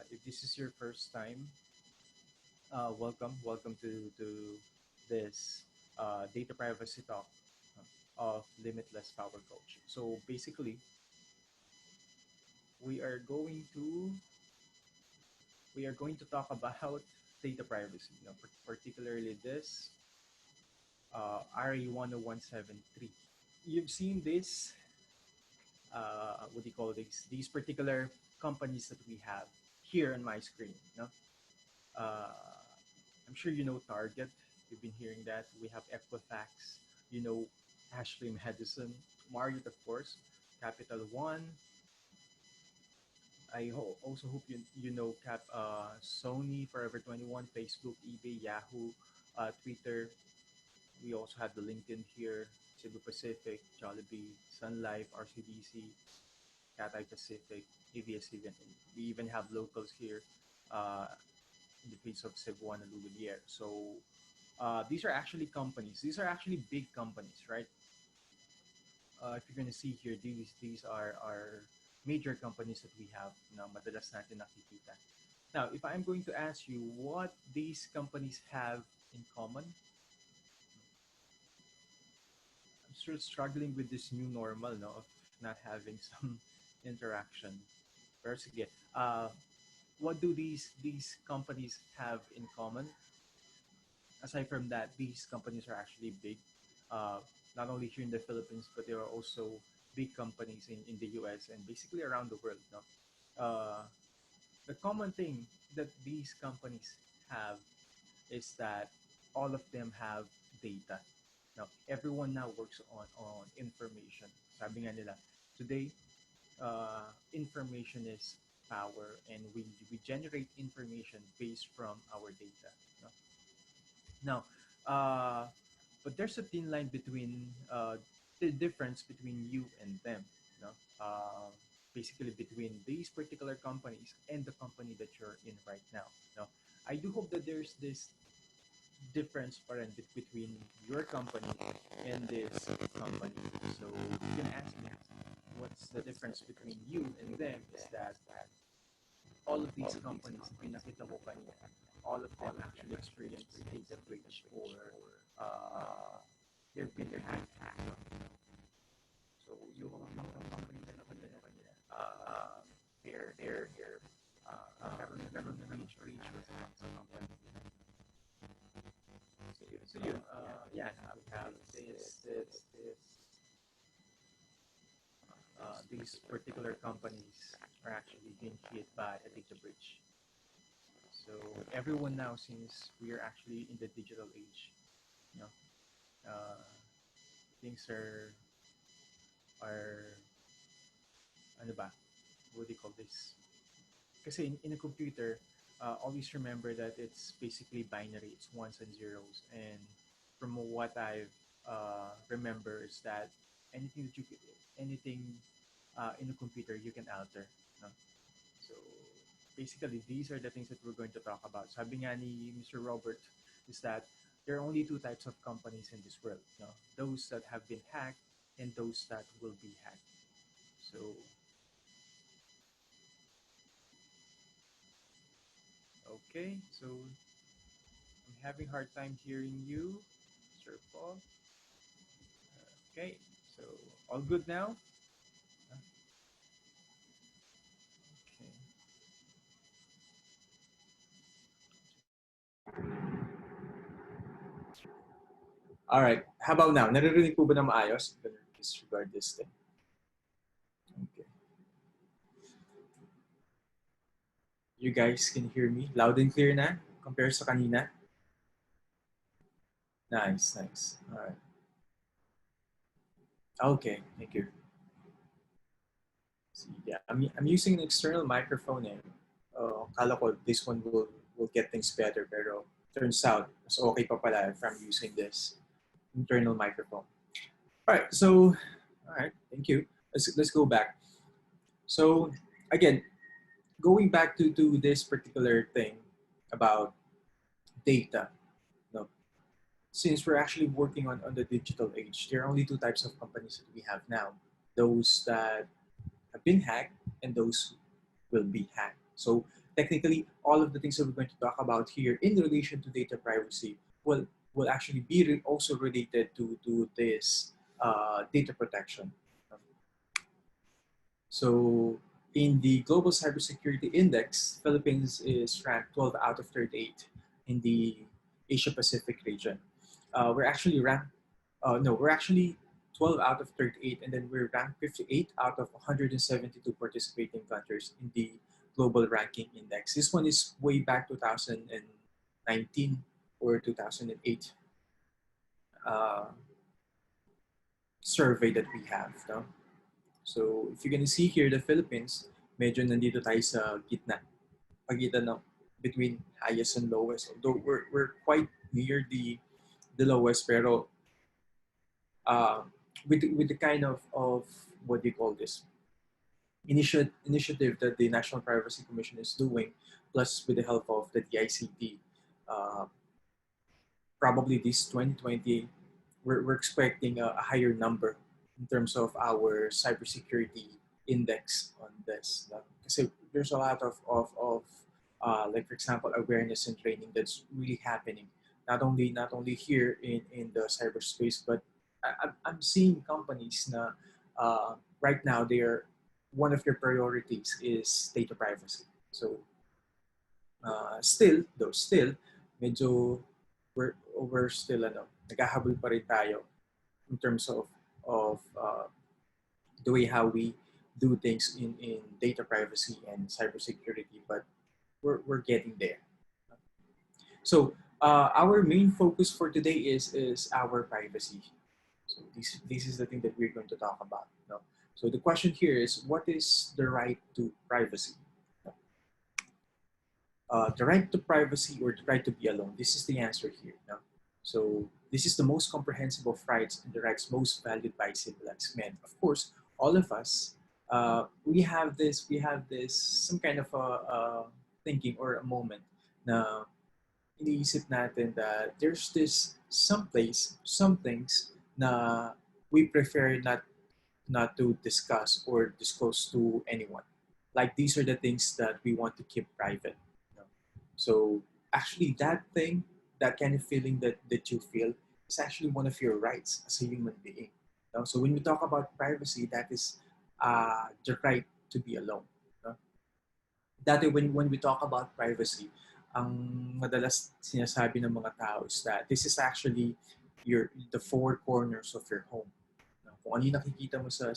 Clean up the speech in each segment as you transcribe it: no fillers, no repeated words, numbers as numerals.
If this is your first time, welcome to this data privacy talk of Limitless Power Coach. So basically, we are going to we are going to talk about data privacy. Particularly this RA 10173. You've seen this. What do you call these particular companies that we have here on my screen? No, uh, I'm sure you know Target. You've been hearing that. We have Equifax. You know Ashley Madison, Marriott, of course, Capital One. Also hope you know Sony, Forever 21, Facebook, eBay, Yahoo, Twitter. We also have the LinkedIn here, Cebu Pacific, Jollibee, Sun Life, RCBC, Cathay Pacific, ABS even. We even have locals here uh, in the case of Cebuana Lubilier. So these are actually companies. These are actually big companies, right? If you're gonna see here, these are major companies that we have. Madalas natin nakikita. Now, if I'm going to ask you what these companies have in common, I'm still struggling with this new normal, no, of not having some interaction. Pero sige, what do these companies have in common? Aside from that, these companies are actually big, uh, not only here in the Philippines, but there are also big companies in the US and basically around the world. No? The common thing that these companies have is that all of them have data. Now, everyone now works on information. Sabi nga nila, today, information is power, and we generate information based from our data. No? Now, uh, but there's a thin line between the difference between you and them. You know, basically between these particular companies and the company that you're in right now. Now, I do hope that there's this difference between your company and this company. So you can ask me, what's the difference between you and them? Is that all of these companies na pinakita mo kanina, all of them actually experience data breach or they've been hacked. So yung mga company na nakita nyo kanina, they're never breach with some company. So yun, yeah, we have these particular companies are actually being hit by a data breach. So everyone now, since we are actually in the digital age, you know, uh, things are ano ba? What do you call this? Kasi in a computer, always remember that it's basically binary. It's ones and zeros. And from what I've remember is that anything that you anything in a computer you can alter. No? So basically, these are the things that we're going to talk about. Sabi nga ni Mr. Robert is that there are only two types of companies in this world. No? Those that have been hacked and those that will be hacked. So, okay. So, I'm having hard time hearing you, Sir Paul. Okay. So, all good now? Okay. All right. How about now? Naririnig po ba na maayos? I'm gonna disregard this thing. Okay. You guys can hear me loud and clear na compared sa kanina? Nice, nice. All right. Okay, thank you. See, yeah, I'm using an external microphone eh. Kala ko this one will get things better, pero turns out mas okay pa pala if I'm using this internal microphone. All right, so all right, thank you. Let's go back. So again, going back to this particular thing about data. No, since we're actually working on the digital age, there are only two types of companies that we have now: those that have been hacked and those will be hacked. So technically, all of the things that we're going to talk about here in relation to data privacy will actually be also related to this data protection. So in the Global Cybersecurity Index, Philippines is ranked 12 out of 38 in the Asia Pacific region. We're actually ranked, no, we're actually 12 out of 38, and then we're ranked 58 out of 172 participating countries in the Global Ranking Index. This one is way back 2019 or 2008 uh, survey that we have. No? So if you're gonna see here, the Philippines, medyo nandito tayo sa gitna, pagitan ng between highest and lowest. Although we're quite near the lowest, pero uh, with the kind of what do you call this initiative that the National Privacy Commission is doing, plus with the help of the DICT, uh, probably this 2020, we're expecting a higher number in terms of our cybersecurity index on this. Kasi there's a lot of like for example, awareness and training that's really happening. Not only here in the cyberspace, but I'm seeing companies na right now they're one of their priorities is data privacy. So still, medyo we're still naghahabol pa rin tayo in terms of the way how we do things in data privacy and cybersecurity, but we're getting there. So our main focus for today is our privacy. So this is the thing that we're going to talk about. No? So the question here is, what is the right to privacy? The right to privacy or the right to be alone. This is the answer here. No? So this is the most comprehensive of rights and the rights most valued by civilized men. Of course, all of us, we have this some kind of a thinking or a moment na iniisip natin that there's this some place, some things na we prefer not to discuss or disclose to anyone. Like these are the things that we want to keep private. You know? So actually, that thing, that kind of feeling that you feel, is actually one of your rights as a human being. You know? So when we talk about privacy, that is the right to be alone. You know? Dati when we talk about privacy, ang madalas sinasabi ng mga tao is that this is actually the four corners of your home. Kung ano yung nakikita mo sa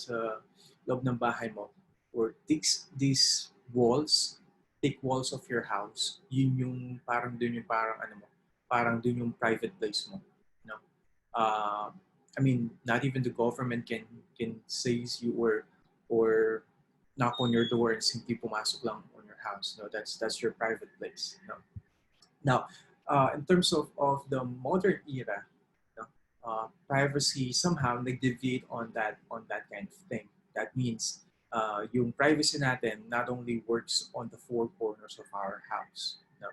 loob ng bahay mo, or these walls, thick walls of your house, yun yung parang dun yung parang ano mo, parang dun yung private place mo. You know? I mean, not even the government can seize you or knock on your door and simply pumasok lang on your house. No, that's your private place. No? Now, in terms of the modern era, privacy somehow nag-deviate on that kind of thing. That means yung privacy natin not only works on the four corners of our house. No?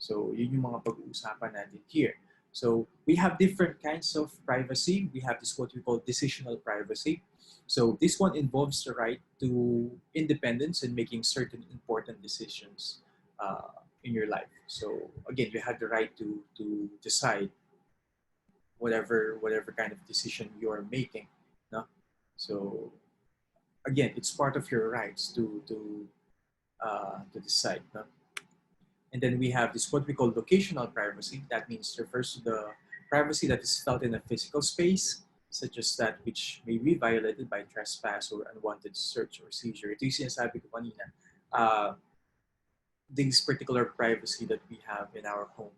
So yun yung mga pag-uusapan natin here. So we have different kinds of privacy. We have this what we call decisional privacy. So this one involves the right to independence in making certain important decisions in your life. So again, you have the right to decide whatever kind of decision you are making. No? So again, it's part of your rights to decide. No? And then we have this what we call locational privacy. That means refers to the privacy that is felt in a physical space, such as that which may be violated by trespass or unwanted search or seizure. Ito yung sinasabi ko kanina. This particular privacy that we have in our home.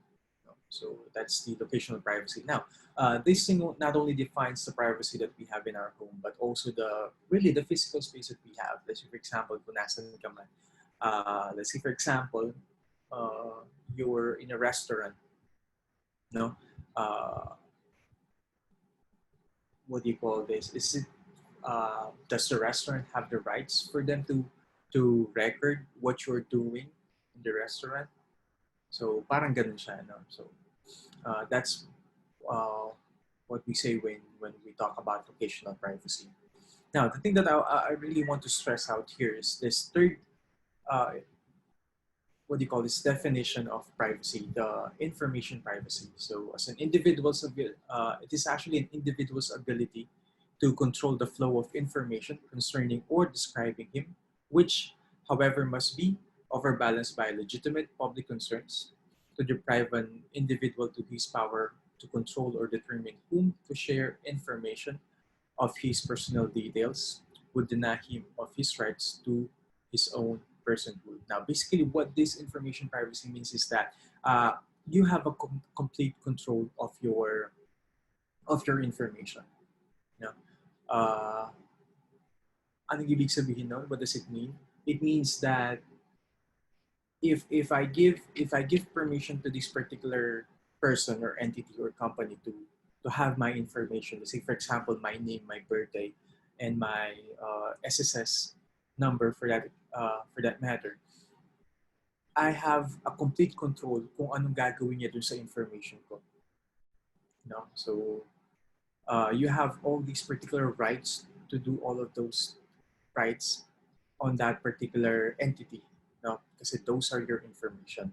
So that's the locational privacy. Now, this thing not only defines the privacy that we have in our home, but also the physical space that we have. Let's say, for example, kung nasan ka man. Let's say, for example, you're in a restaurant. No, what do you call this? Is it does the restaurant have the rights for them to record what you're doing in the restaurant? So parang ganun siya, no? So that's what we say when we talk about locational privacy. Now, the thing that I really want to stress out here is this third what do you call this definition of privacy, the information privacy. So as an individual's it is actually an individual's ability to control the flow of information concerning or describing him, which, however, must be overbalanced by legitimate public concerns to deprive an individual to his power to control or determine whom to share information of his personal details would deny him of his rights to his own personhood. Now, basically, what this information privacy means is that you have a complete control of your information. You know, uh, anong ibig sabihin nun? What does it mean? It means that if I give permission to this particular person or entity or company to have my information, let's say for example my name, my birthday, and my SSS number for that matter, I have a complete control kung anong gagawin niya dun sa information ko. So you have all these particular rights to do all of those rights on that particular entity, kasi those are your information.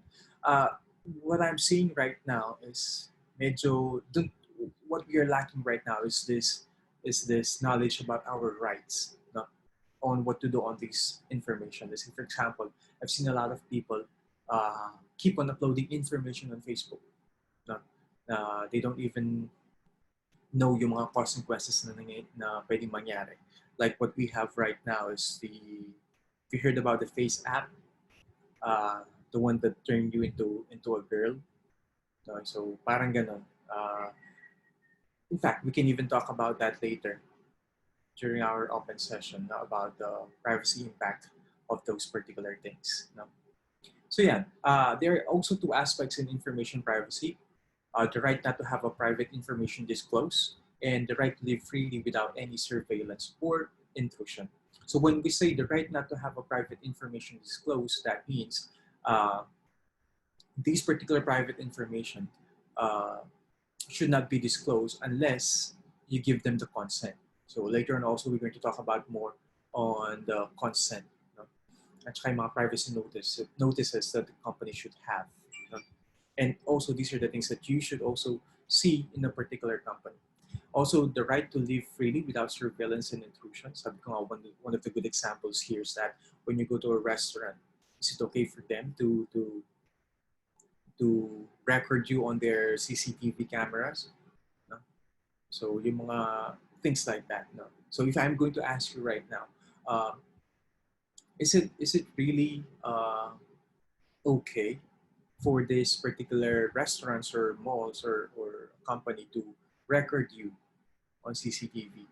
What I'm seeing right now is medyo what we are lacking right now is this knowledge about our rights, on what to do on this information. Let's say, for example, I've seen a lot of people keep on uploading information on Facebook. No? They don't even know yung mga consequences na pwedeng mangyari. Like what we have right now is if you heard about the Face app, the one that turned you into a girl. So parang ganon. In fact, we can even talk about that later during our open session about the privacy impact of those particular things. So yeah, there are also two aspects in information privacy: the right not to have a private information disclosed, and the right to live freely without any surveillance or intrusion. So when we say the right not to have a private information disclosed, that means these particular private information uh, should not be disclosed unless you give them the consent. So later on also we're going to talk about more on the consent, at saka yung mga privacy notices that the company should have. And also these are the things that you should also see in a particular company. Also, the right to live freely without surveillance and intrusion. Sabi ko nga, one of the good examples here is that when you go to a restaurant, is it okay for them to record you on their CCTV cameras? No? So yung mga things like that. No? So if I'm going to ask you right now, is it really okay for this particular restaurants or malls or company to record you on CCTV?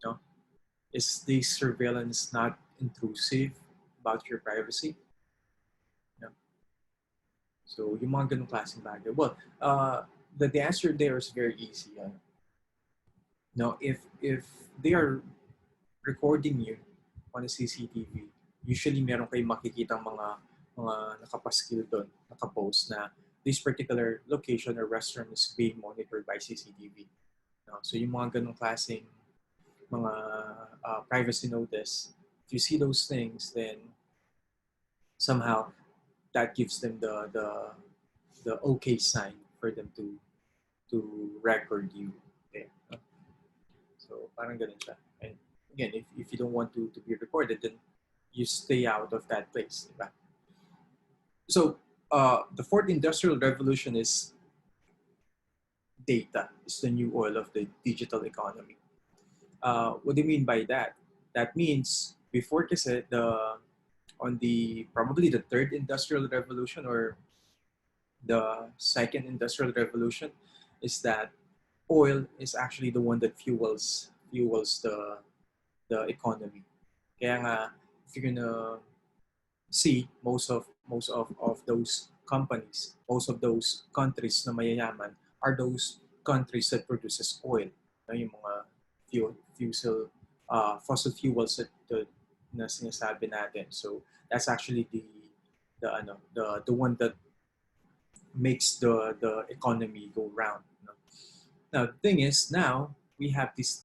No? Is this surveillance not intrusive about your privacy? No? So yung mga ganung klaseng bagay. Well, the answer there is very easy. No, if they are recording you on a CCTV, usually meron kayong makikitang mga nakapaskil doon, nakapost na this particular location or restaurant is being monitored by CCTV. No? So yung mga ganung klaseng mga privacy notice, if you see those things, then somehow that gives them the okay sign for them to record you there. So parang ganun siya. And again, if you don't want to be recorded, then you stay out of that place. Diba? So the fourth industrial revolution is data. It's the new oil of the digital economy. What do you mean by that? That means before kasi on the probably the third industrial revolution or the second industrial revolution is that oil is actually the one that fuels the economy. Kaya nga, if you're gonna see most of those companies, most of those countries na mayayaman are those countries that produces oil. Yung mga fossil fuels that na sinasabi natin. So that's actually the one that makes the economy go round. Now the thing is, now we have this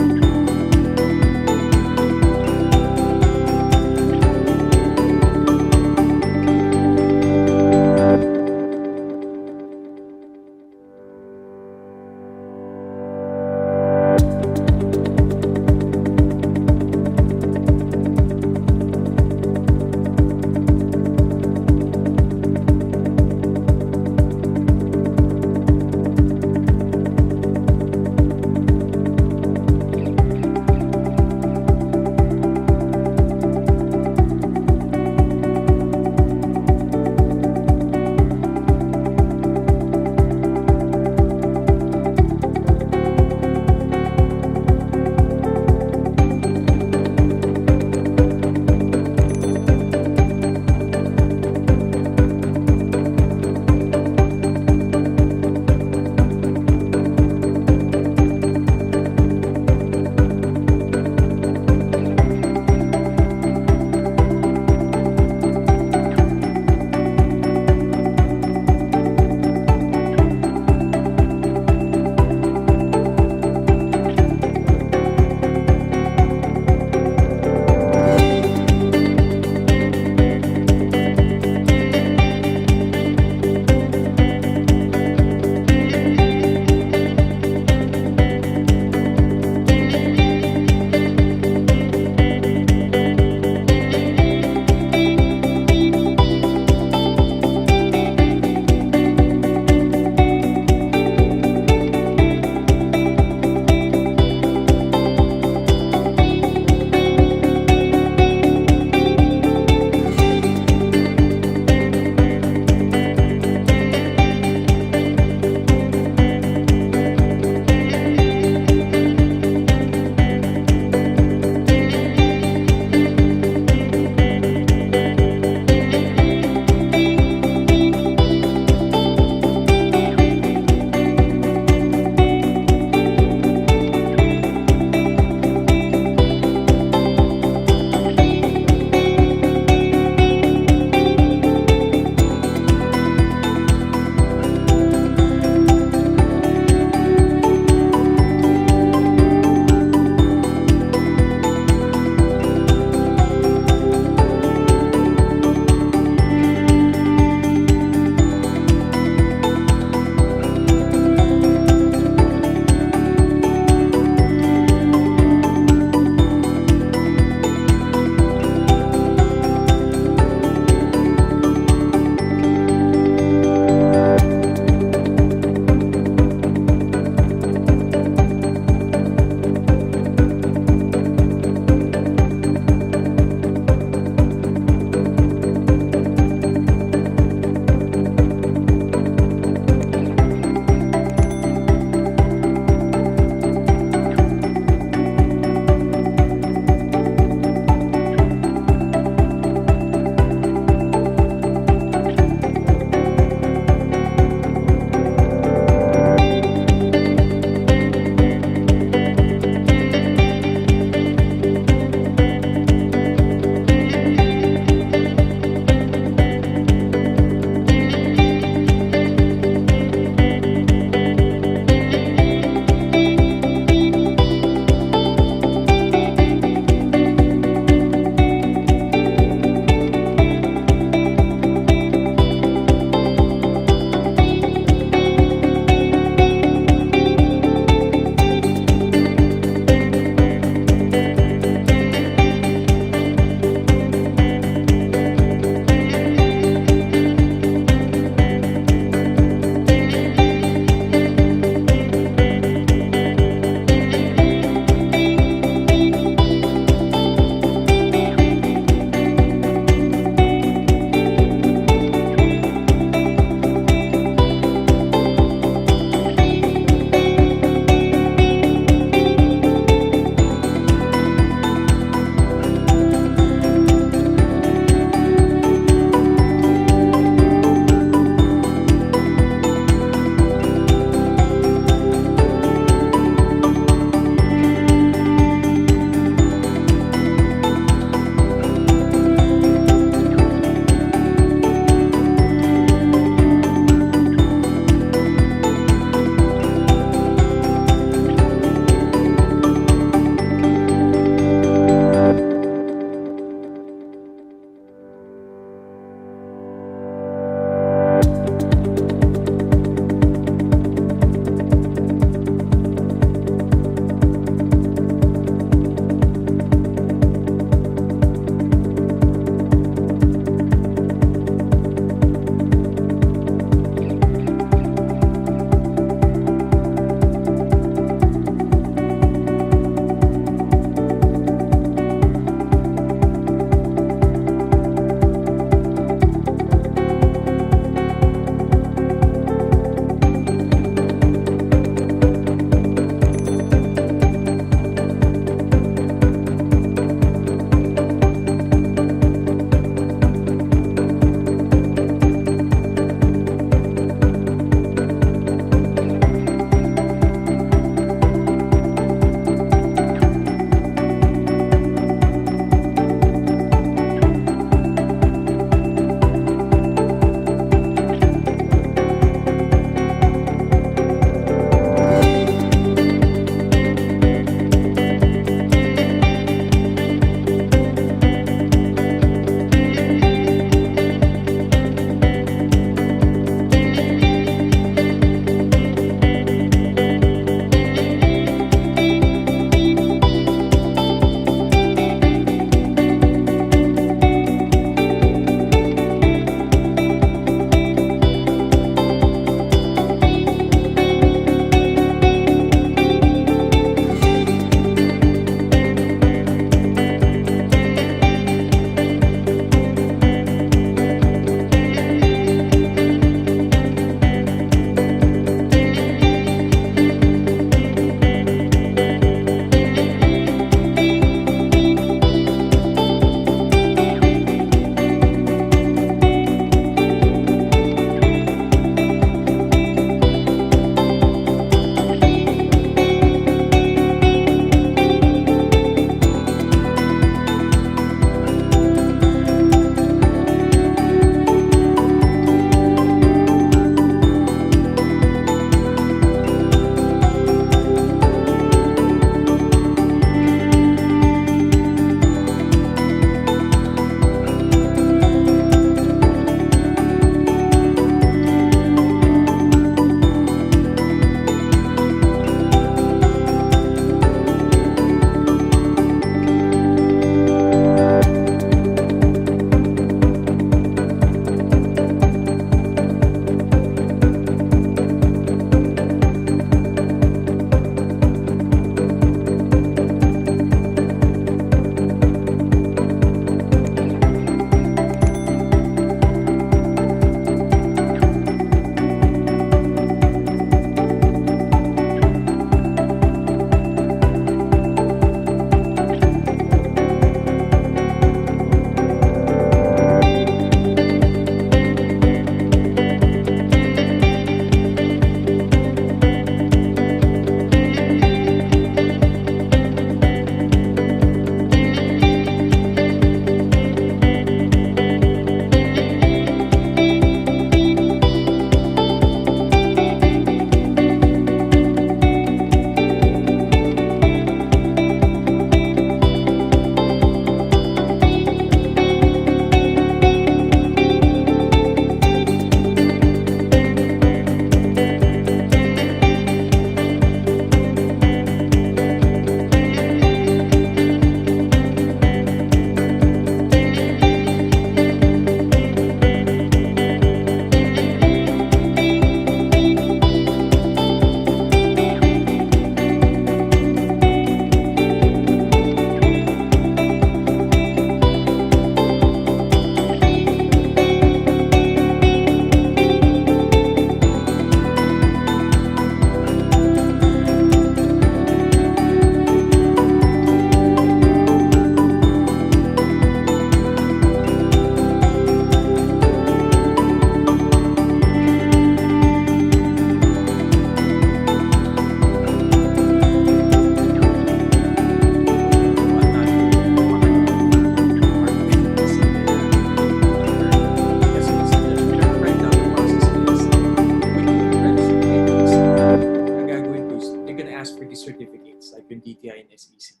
ask for these certificates, like yung DTI and SEC,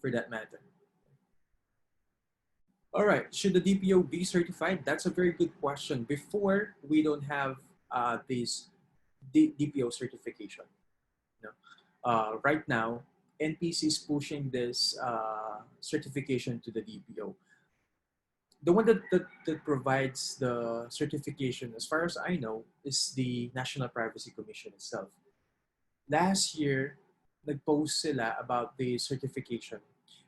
for that matter. All right, should the DPO be certified? That's a very good question. Before, we don't have this DPO certification. You know? Right now, NPC is pushing this certification to the DPO. The one that provides the certification, as far as I know, is the National Privacy Commission itself. Last year, nag-post sila about the certification,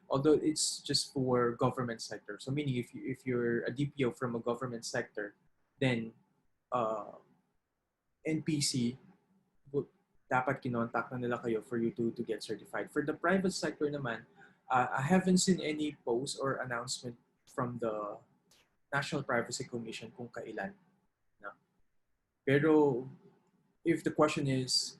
although it's just for government sector. So meaning if you're a DPO from a government sector, then uh, NPC would dapat kinontak na nila kayo for you to get certified. For the private sector naman, I haven't seen any post or announcement from the National Privacy Commission kung kailan. No? Pero if the question is,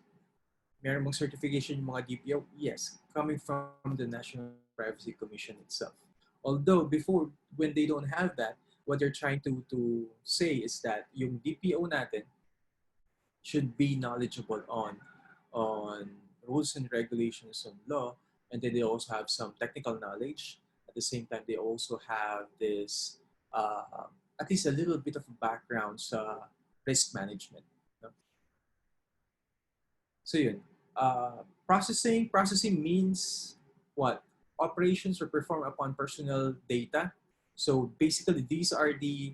meron mong certification yung mga DPO? Yes, coming from the National Privacy Commission itself. Although before, when they don't have that, what they're trying to say is that yung DPO natin should be knowledgeable on rules and regulations on law, and then they also have some technical knowledge. At the same time, they also have this at least a little bit of a background sa risk management. No? So yun. Processing means what? Operations are performed upon personal data. So basically, these are the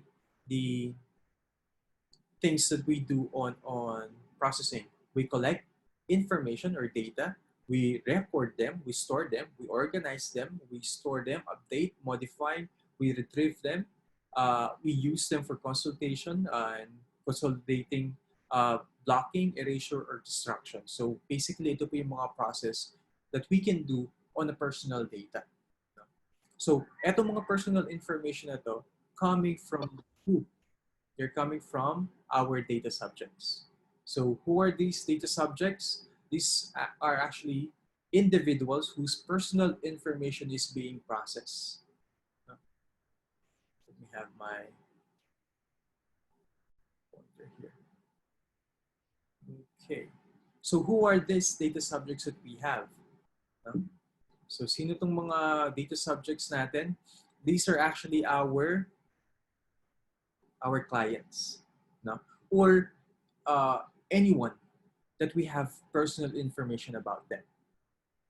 things that we do on processing. We collect information or data, we record them, we store them, we organize them, we store them, update, modify, we retrieve them, we use them for consultation and consolidating, blocking, erasure, or destruction. So basically, ito po yung mga process that we can do on a personal data. So, eto mga personal information na to, coming from who? They're coming from our data subjects. So who are these data subjects? These are actually individuals whose personal information is being processed. Let me have my pointer here. Okay. So who are these data subjects that we have? So sino tong mga data subjects natin? These are actually our clients, no? Or anyone that we have personal information about them.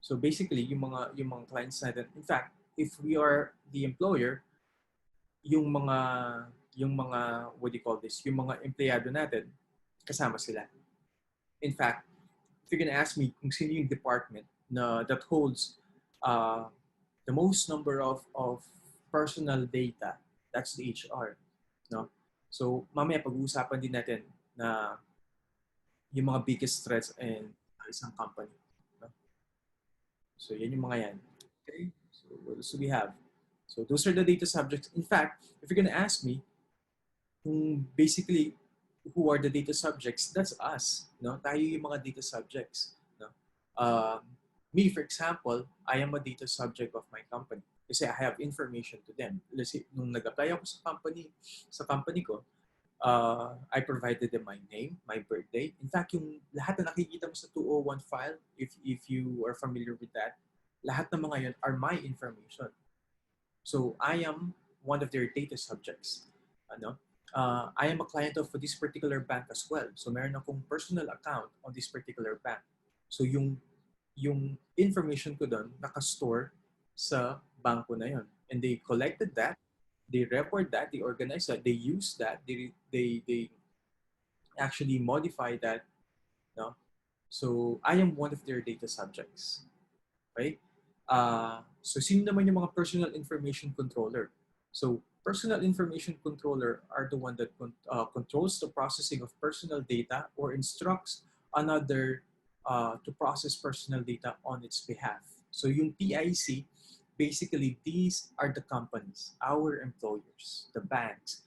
So basically, yung mga clients natin, in fact, if we are the employer, yung mga what do you call this? Yung mga empleyado natin, kasama sila. In fact, if you're gonna ask me kung sino yung department that holds the most number of personal data, that's the HR, no? So mamaya pag-uusapan din natin na yung mga biggest threats in isang company. No? So yan yung mga yan. Okay, so what else do we have? So those are the data subjects. In fact, if you're gonna ask me, basically, who are the data subjects? That's us. No? Tayo yung mga data subjects. No? Me, for example, I am a data subject of my company. Kasi I have information to them. Let's say, nung nag-apply ako sa company ko, I provided them my name, my birthday. In fact, yung lahat na nakikita mo sa 201 file, if you are familiar with that, lahat ng mga yun are my information. So I am one of their data subjects. Ano? I am a client of this particular bank as well. So meron akong personal account on this particular bank. So yung information ko doon nakastore sa banko na yun. And they collected that, they report that, they organize that, they use that, they actually modify that. No? So I am one of their data subjects. Right? So sino naman yung mga personal information controller? So personal information controller are the one that controls the processing of personal data or instructs another to process personal data on its behalf. So yung PIC, basically these are the companies, our employers, the banks,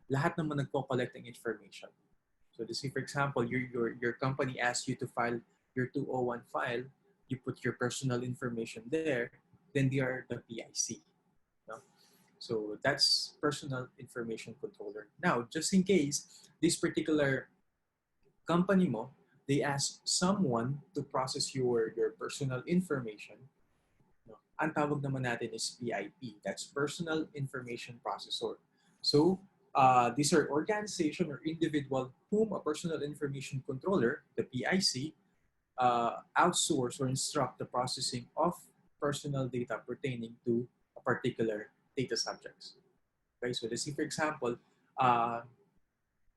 lahat naman nagko-collect ng information. So let's say, for example, your company asks you to file your 201 file, you put your personal information there, then they are the PIC. No? So that's personal information controller. Now, just in case this particular company mo they ask someone to process your personal information, no, ang tawag naman natin is PIP. That's Personal Information Processor. So, these are organization or individual whom a personal information controller, the PIC, outsource or instruct the processing of personal data pertaining to a particular data subjects. Okay, so let's see, for example, uh,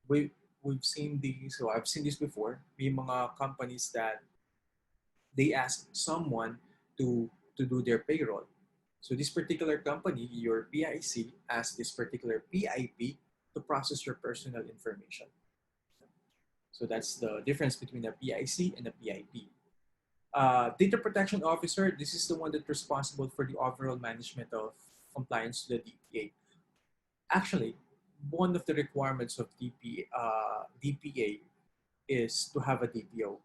we, we've seen these, so I've seen this before, may mga companies that they ask someone to do their payroll. So this particular company, your PIC, asks this particular PIP to process your personal information. So that's the difference between a PIC and a PIP. Data Protection Officer, this is the one that's responsible for the overall management of compliance to the DPA. Actually, one of the requirements of DPA is to have a DPO.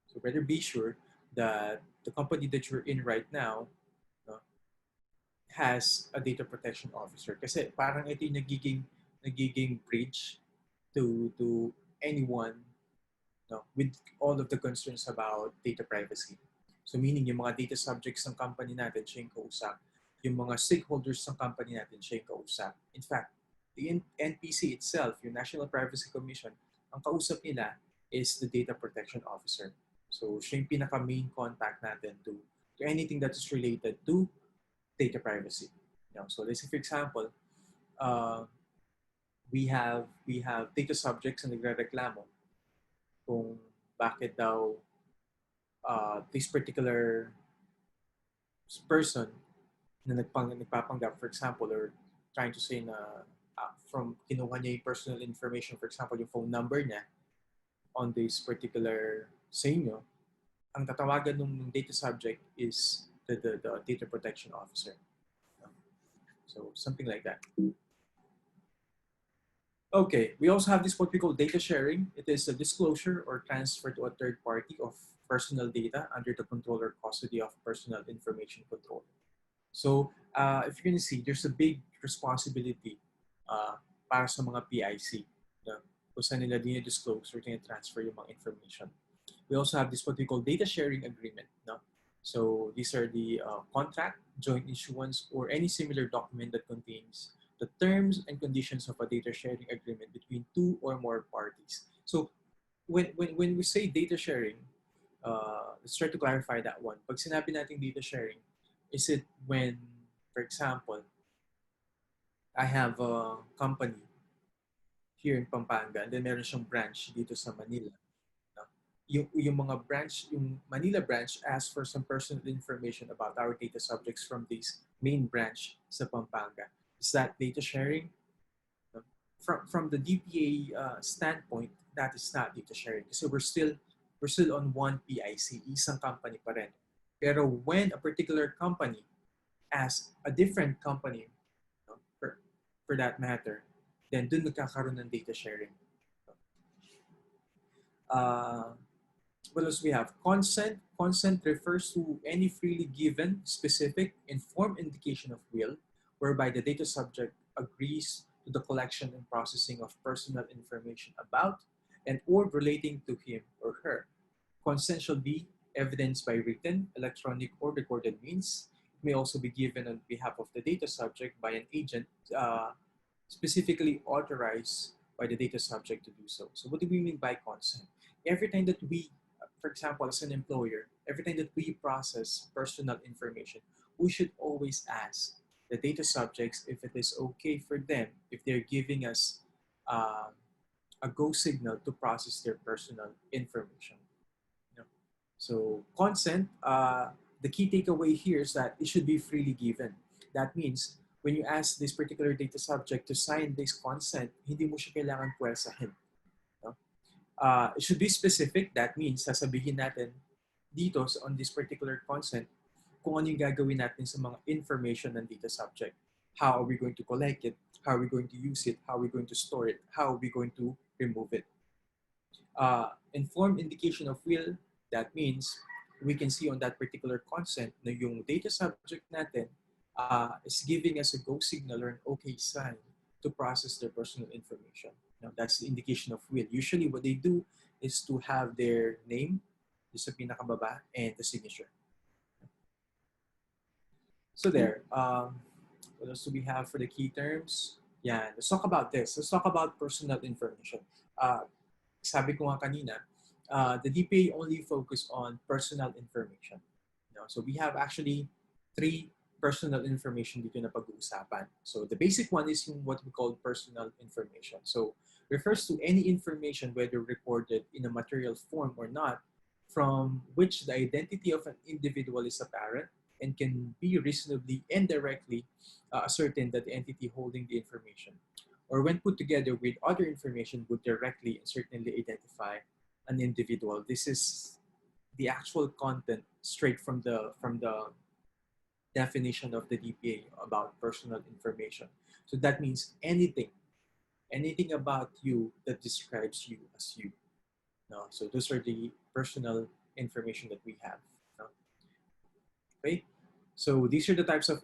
So better be sure that the company that you're in right now has a data protection officer. Kasi parang ito yung nagiging bridge to anyone with all of the concerns about data privacy. So meaning yung mga data subjects ng company natin, siya yung kausap. Yung mga stakeholders ng company natin, siya yung kausap. In fact, the NPC itself, yung National Privacy Commission, ang kausap nila is the data protection officer. So siya yung pinaka-main contact natin to anything that is related to data privacy. So let's say, for example, we have data subjects na nagrereklamo kung bakit daw this particular person na nagpapanggap, for example, or trying to say na from kinuha niya yung personal information, for example, yung phone number niya on this particular sa inyo, ang tatawagan ng data subject is the data protection officer. So something like that. Okay, we also have this what we call data sharing. It is a disclosure or transfer to a third party of personal data under the control or custody of personal information control. So if you're going to see, there's a big responsibility para sa mga PIC kung saan nila dinidisclose or transfer yung mga information. We also have this what we call data sharing agreement. So these are the contract, joint issuance, or any similar document that contains the terms and conditions of a data sharing agreement between two or more parties. So when we say data sharing, let's try to clarify that one. Pag sinabi natin data sharing, is it when, for example, I have a company here in Pampanga and then meron siyang branch dito sa Manila. Yung mga branch, yung Manila branch asks for some personal information about our data subjects from this main branch sa Pampanga. Is that data sharing? From the DPA standpoint, that is not data sharing. So we're still on one PIC, isang company pa rin. Pero when a particular company asks a different company, for that matter, then dun nagkakaroon ng data sharing. What else we have? Consent. Consent refers to any freely given, specific, informed indication of will, whereby the data subject agrees to the collection and processing of personal information about and or relating to him or her. Consent shall be evidenced by written, electronic, or recorded means. It may also be given on behalf of the data subject by an agent specifically authorized by the data subject to do so. So what do we mean by consent? Every time that we, for example, as an employer, every time that we process personal information, we should always ask the data subjects if it is okay for them, if they're giving us a go signal to process their personal information. So consent, the key takeaway here is that it should be freely given. That means when you ask this particular data subject to sign this consent, hindi mo siya kailangan puwersahin. It should be specific. That means sasabihin natin dito on this particular consent kung ano yung gagawin natin sa mga information ng data subject. How are we going to collect it? How are we going to use it? How are we going to store it? How are we going to remove it? Informed indication of will, that means we can see on that particular consent na yung data subject natin is giving us a go signal or an okay sign to process their personal information. Now, that's the indication of will. Usually what they do is to have their name, yung sa pinakababa, and the signature. So there. What else do we have for the key terms? Yeah, let's talk about this. Let's talk about personal information. Sabi ko nga kanina, the DPA only focus on personal information. So we have actually three personal information dito na pag-uusapan. So the basic one is yung what we call personal information. So refers to any information, whether recorded in a material form or not, from which the identity of an individual is apparent and can be reasonably and directly ascertained that the entity holding the information, or when put together with other information, would directly and certainly identify an individual. This is the actual content straight from the definition of the DPA about personal information. So that means anything about you that describes you as you. No? So those are the personal information that we have. No? Okay? So these are the types of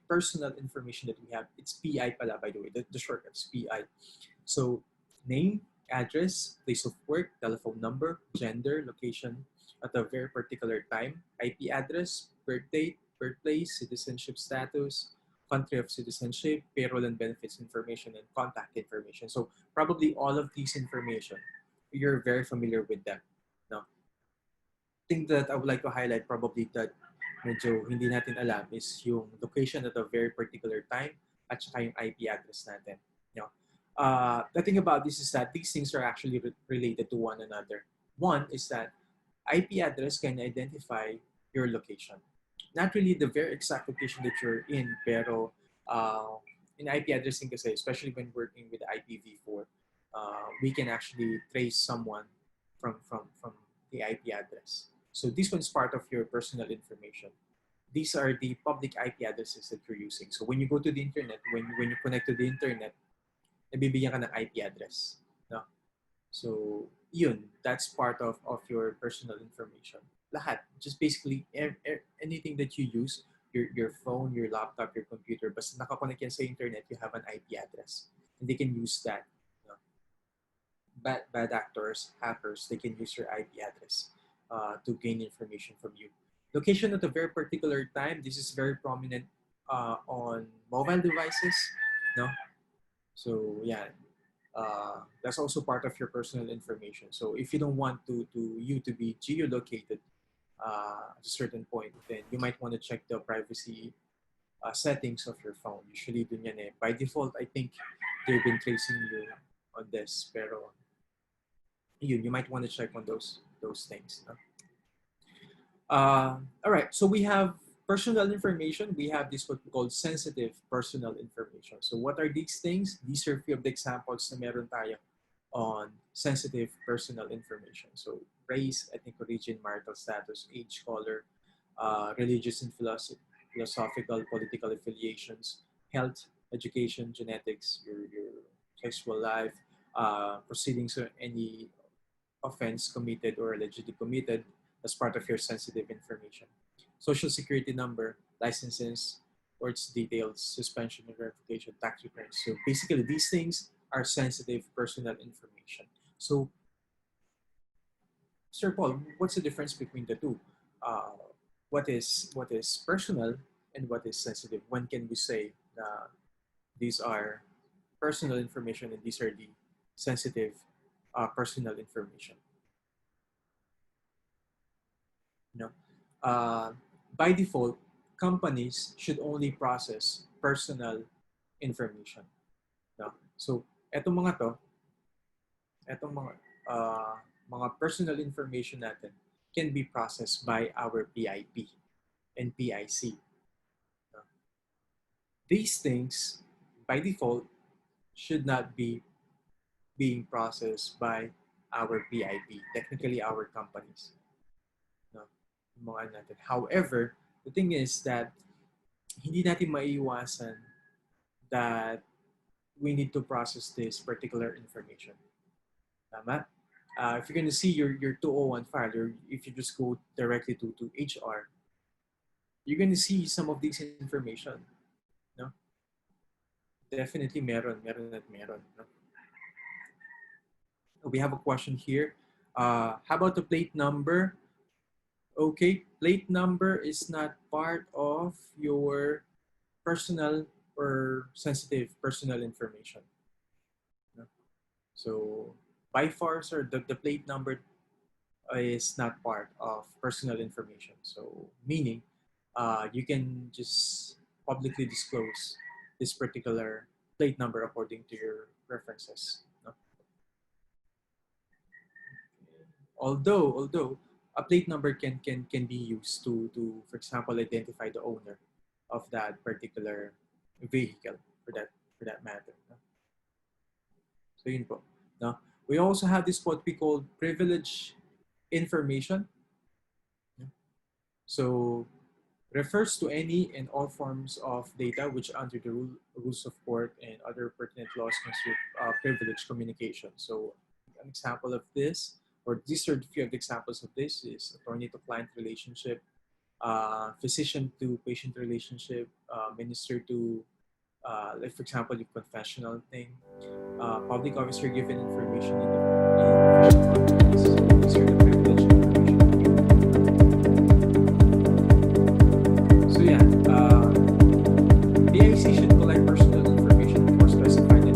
personal information that we have. It's PI pala, by the way. The shortcut is PI. So name, address, place of work, telephone number, gender, location at a very particular time, IP address, birth date, birthplace, citizenship status, country of citizenship, payroll and benefits information, and contact information. So probably all of these information, you're very familiar with them. No? Thing that I would like to highlight probably that medyo hindi natin alam is yung location at a very particular time at saka yung IP address natin. You know? The thing about this is that these things are actually related to one another. One is that IP address can identify your location. Not really the very exact location that you're in, pero in IP addressing kasi, especially when working with IPv4, we can actually trace someone from the IP address. So this one's part of your personal information. These are the public IP addresses that you're using. So when you go to the internet, when you connect to the internet, nabibigyan ka ng IP address. No? So, yun, that's part of your personal information. Lahat. Just basically anything that you use, your phone, your laptop, your computer, basta nakakonect yan sa internet, you have an IP address. And they can use that. You know? Bad actors, hackers, they can use your IP address to gain information from you. Location at a very particular time, this is very prominent on mobile devices. No? So, yeah, that's also part of your personal information. So if you don't want you to be geolocated at a certain point, then you might want to check the privacy settings of your phone. Usually, dun yan eh. By default, I think they've been tracing you on this, pero you might want to check on those things. No? All right, so we have personal information. We have this what we call sensitive personal information. So what are these things? These are a few of the examples na meron tayo on sensitive personal information. So race, ethnic origin, marital status, age, color, religious and philosophical, political affiliations, health, education, genetics, your sexual life, proceedings or any offense committed or allegedly committed as part of your sensitive information. Social security number, licenses, or its details, suspension and verification, tax returns. So basically, these things are sensitive personal information. So, Sir Paul, what's the difference between the two? What is personal and what is sensitive? When can we say these are personal information and these are the sensitive personal information? You know, by default, companies should only process personal information. No? So, etong mga personal information natin can be processed by our PIP and PIC. No? These things, by default, should not be being processed by our PIP, technically our companies. No? Mga natin. However, the thing is that hindi natin maiiwasan that we need to process this particular information. Tama? If you're going to see your 201 file, or if you just go directly to HR, you're going to see some of this information. No? Definitely meron at meron. No? We have a question here. How about the plate number? Okay, plate number is not part of your personal or sensitive personal information. No? So by far, sir, the plate number is not part of personal information. So meaning, you can just publicly disclose this particular plate number according to your preferences. No? Although a plate number can be used to for example identify the owner of that particular vehicle for that matter. No? So yun po. No? We also have this what we call privilege information. No? So refers to any and all forms of data which under the rules of court and other pertinent laws constitute privileged communication. So an example of this, or these are a few of the examples of this, is attorney to client relationship, physician to patient relationship, minister to, like for example, the confessional thing, public officer given information in official documents. These are the privileged information. So yeah, PIC should collect personal information before specifying it.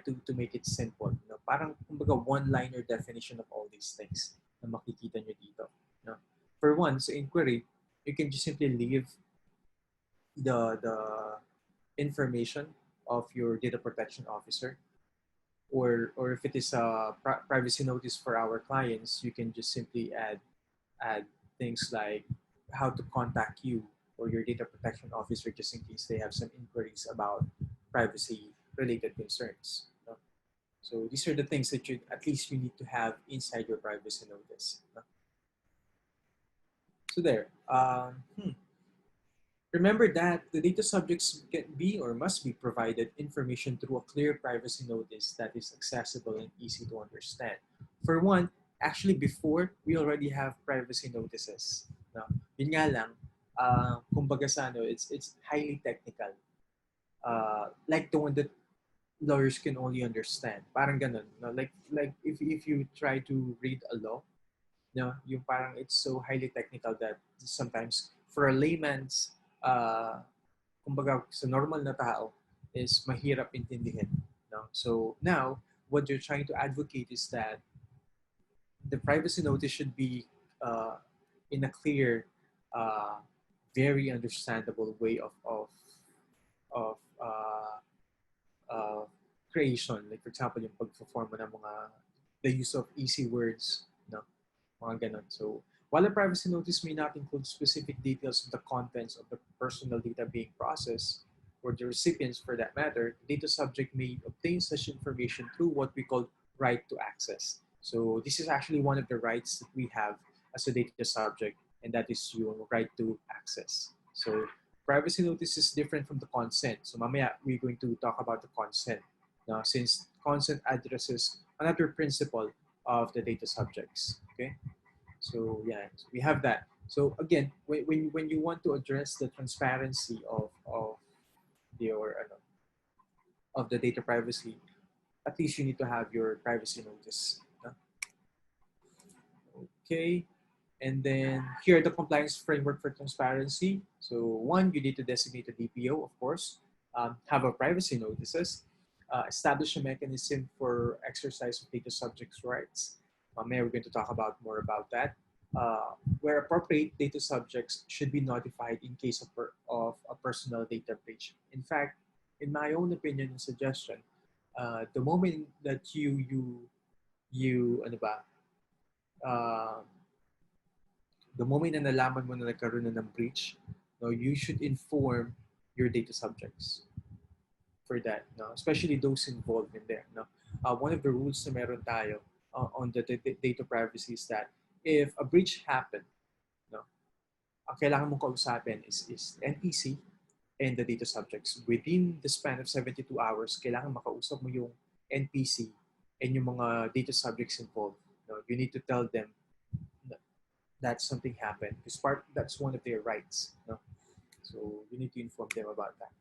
to make it simple. Parang kumbaga one-liner definition of all these things na makikita nyo dito. For one, sa inquiry, you can just simply leave the information of your data protection officer, or if it is a privacy notice for our clients, you can just simply add things like how to contact you or your data protection officer just in case they have some inquiries about privacy related concerns. So these are the things that you at least you need to have inside your privacy notice. So there. Remember that the data subjects can be or must be provided information through a clear privacy notice that is accessible and easy to understand. For one, actually before, we already have privacy notices. No? Yun nga lang, kumbaga sa ano, it's highly technical. Like the one that lawyers can only understand. Parang ganun. No? Like if you try to read a law, no, yung parang it's so highly technical that sometimes for a layman's kumbaga sa normal na tao is mahirap intindihin. No? So now, what you're trying to advocate is that the privacy notice should be in a clear, very understandable way of uh, creation. Like for example, yung pag-perform mo ng mga the use of easy words, no? Mga ganon. So while a privacy notice may not include specific details of the contents of the personal data being processed, or the recipients for that matter, the data subject may obtain such information through what we call right to access. So this is actually one of the rights that we have as a data subject, and that is your right to access. So privacy notice is different from the consent. So mamaya we're going to talk about the consent. Now, since consent addresses another principle of the data subjects. Okay. So yeah, so we have that. So again, when you want to address the transparency of your of the data privacy, at least you need to have your privacy notice. Okay, and then here the compliance framework for transparency. So one, you need to designate a DPO, of course, have a privacy notices, establish a mechanism for exercise of data subjects' rights. We're going to talk about more about that. Where appropriate, data subjects should be notified in case of a personal data breach. In fact, in my own opinion and suggestion, the moment that you ano ba, uh, the moment na nalaman mo na nagkaroon na ng breach, no, you should inform your data subjects for that, no? Especially those involved in there. No? One of the rules na meron tayo on the data privacy is that if a breach happened, no, ang kailangan mong kausapin is NPC and the data subjects. Within the span of 72 hours, kailangan makausap mo yung NPC and yung mga data subjects involved. No? You need to tell them that something happened because that's one of their rights. No? So you need to inform them about that.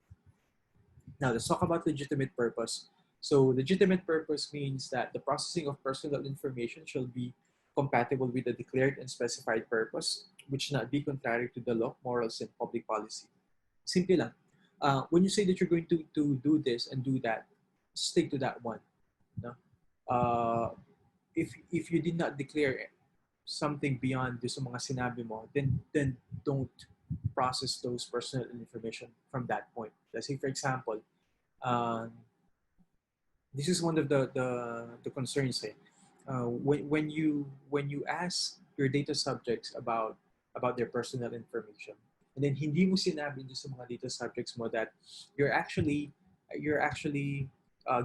Now let's talk about legitimate purpose. So legitimate purpose means that the processing of personal information shall be compatible with the declared and specified purpose, which not be contrary to the law, morals, and public policy. Simple lang. When you say that you're going to do this and do that, stick to that one. No? If you did not declare something beyond this mga sinabi mo, then don't process those personal information from that point. Let's say, for example, this is one of the concerns. When you ask your data subjects about their personal information, and then hindi mo sinabi sa mga data subjects mo that you're actually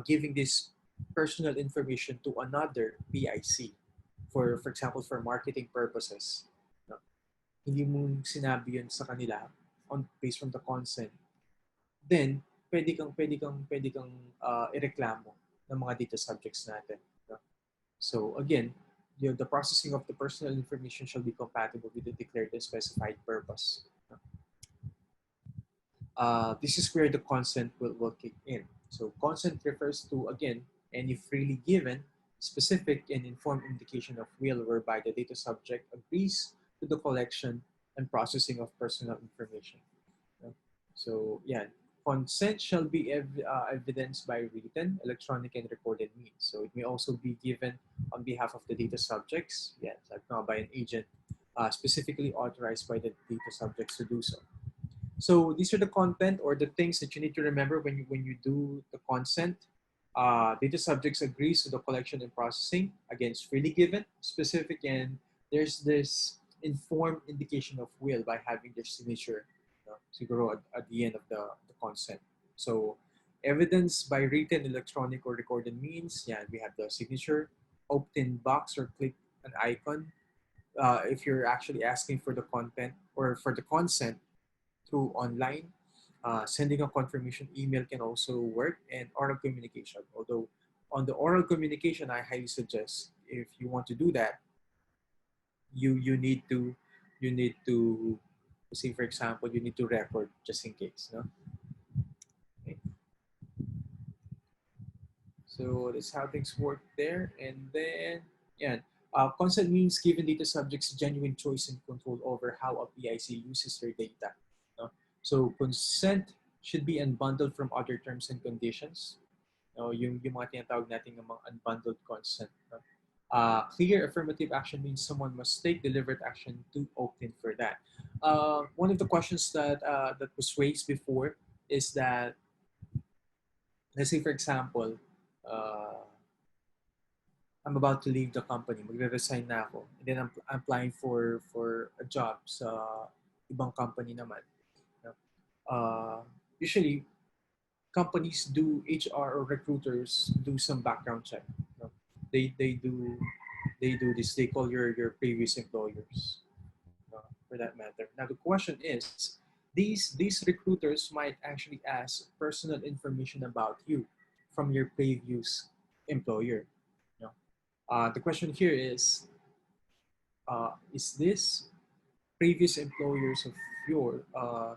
giving this personal information to another PIC for example for marketing purposes. No? Hindi mo sinabi yun sa kanila based from the consent, then pwede kang ireklamo ng mga data subjects natin. No? So again, the processing of the personal information shall be compatible with the declared and specified purpose. No? This is where the consent will kick in. So consent refers to, again, any freely given, specific, and informed indication of will whereby the data subject agrees to the collection and processing of personal information. No? So yeah, consent shall be evidenced by written, electronic, and recorded means. So it may also be given on behalf of the data subjects, yes, like now by an agent specifically authorized by the data subjects to do so. So these are the content or the things that you need to remember when you do the consent. Data subjects agrees to the collection and processing. Again, it's freely given, specific, and there's this informed indication of will by having their signature, siguro at the end of the consent. So evidence by written, electronic, or recorded means, yeah, we have the signature, opt-in box or click an icon. If you're actually asking for the content or for the consent through online. Sending a confirmation email can also work, and oral communication. Although on the oral communication, I highly suggest if you want to do that, you need to say, for example, you need to record just in case. No? Okay. So that's how things work there. And then, yeah, consent means giving data subjects genuine choice and control over how a PIC uses their data. No? So consent should be unbundled from other terms and conditions. No? Yung mga tinatawag natin ng mga unbundled consent. No? Clear affirmative action means someone must take deliberate action to opt in for that. One of the questions that was raised before is that, let's say, for example, uh, I'm about to leave the company, magre-resign na ako. And then I'm applying for a job sa ibang company naman. No? Uh, Usually, companies do HR or recruiters do some background check. No? They do this. They call your previous employers, for that matter. Now the question is, these recruiters might actually ask personal information about you from your previous employer. No? The question here is this previous employers of your uh,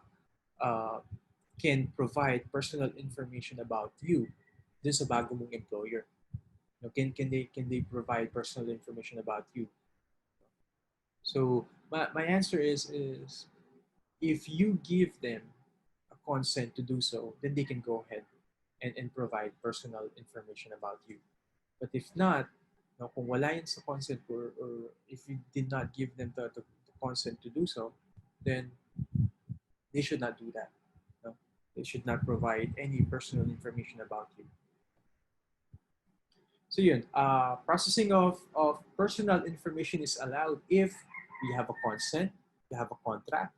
can provide personal information about you dun sa bago mong employer? No, can they provide personal information about you? So my answer is if you give them a consent to do so, then they can go ahead and provide personal information about you. But if not, no, kung wala yan sa consent, or if you did not give them the consent to do so, then they should not do that. No? They should not provide any personal information about you. So yun, processing of personal information is allowed if you have a consent, you have a contract,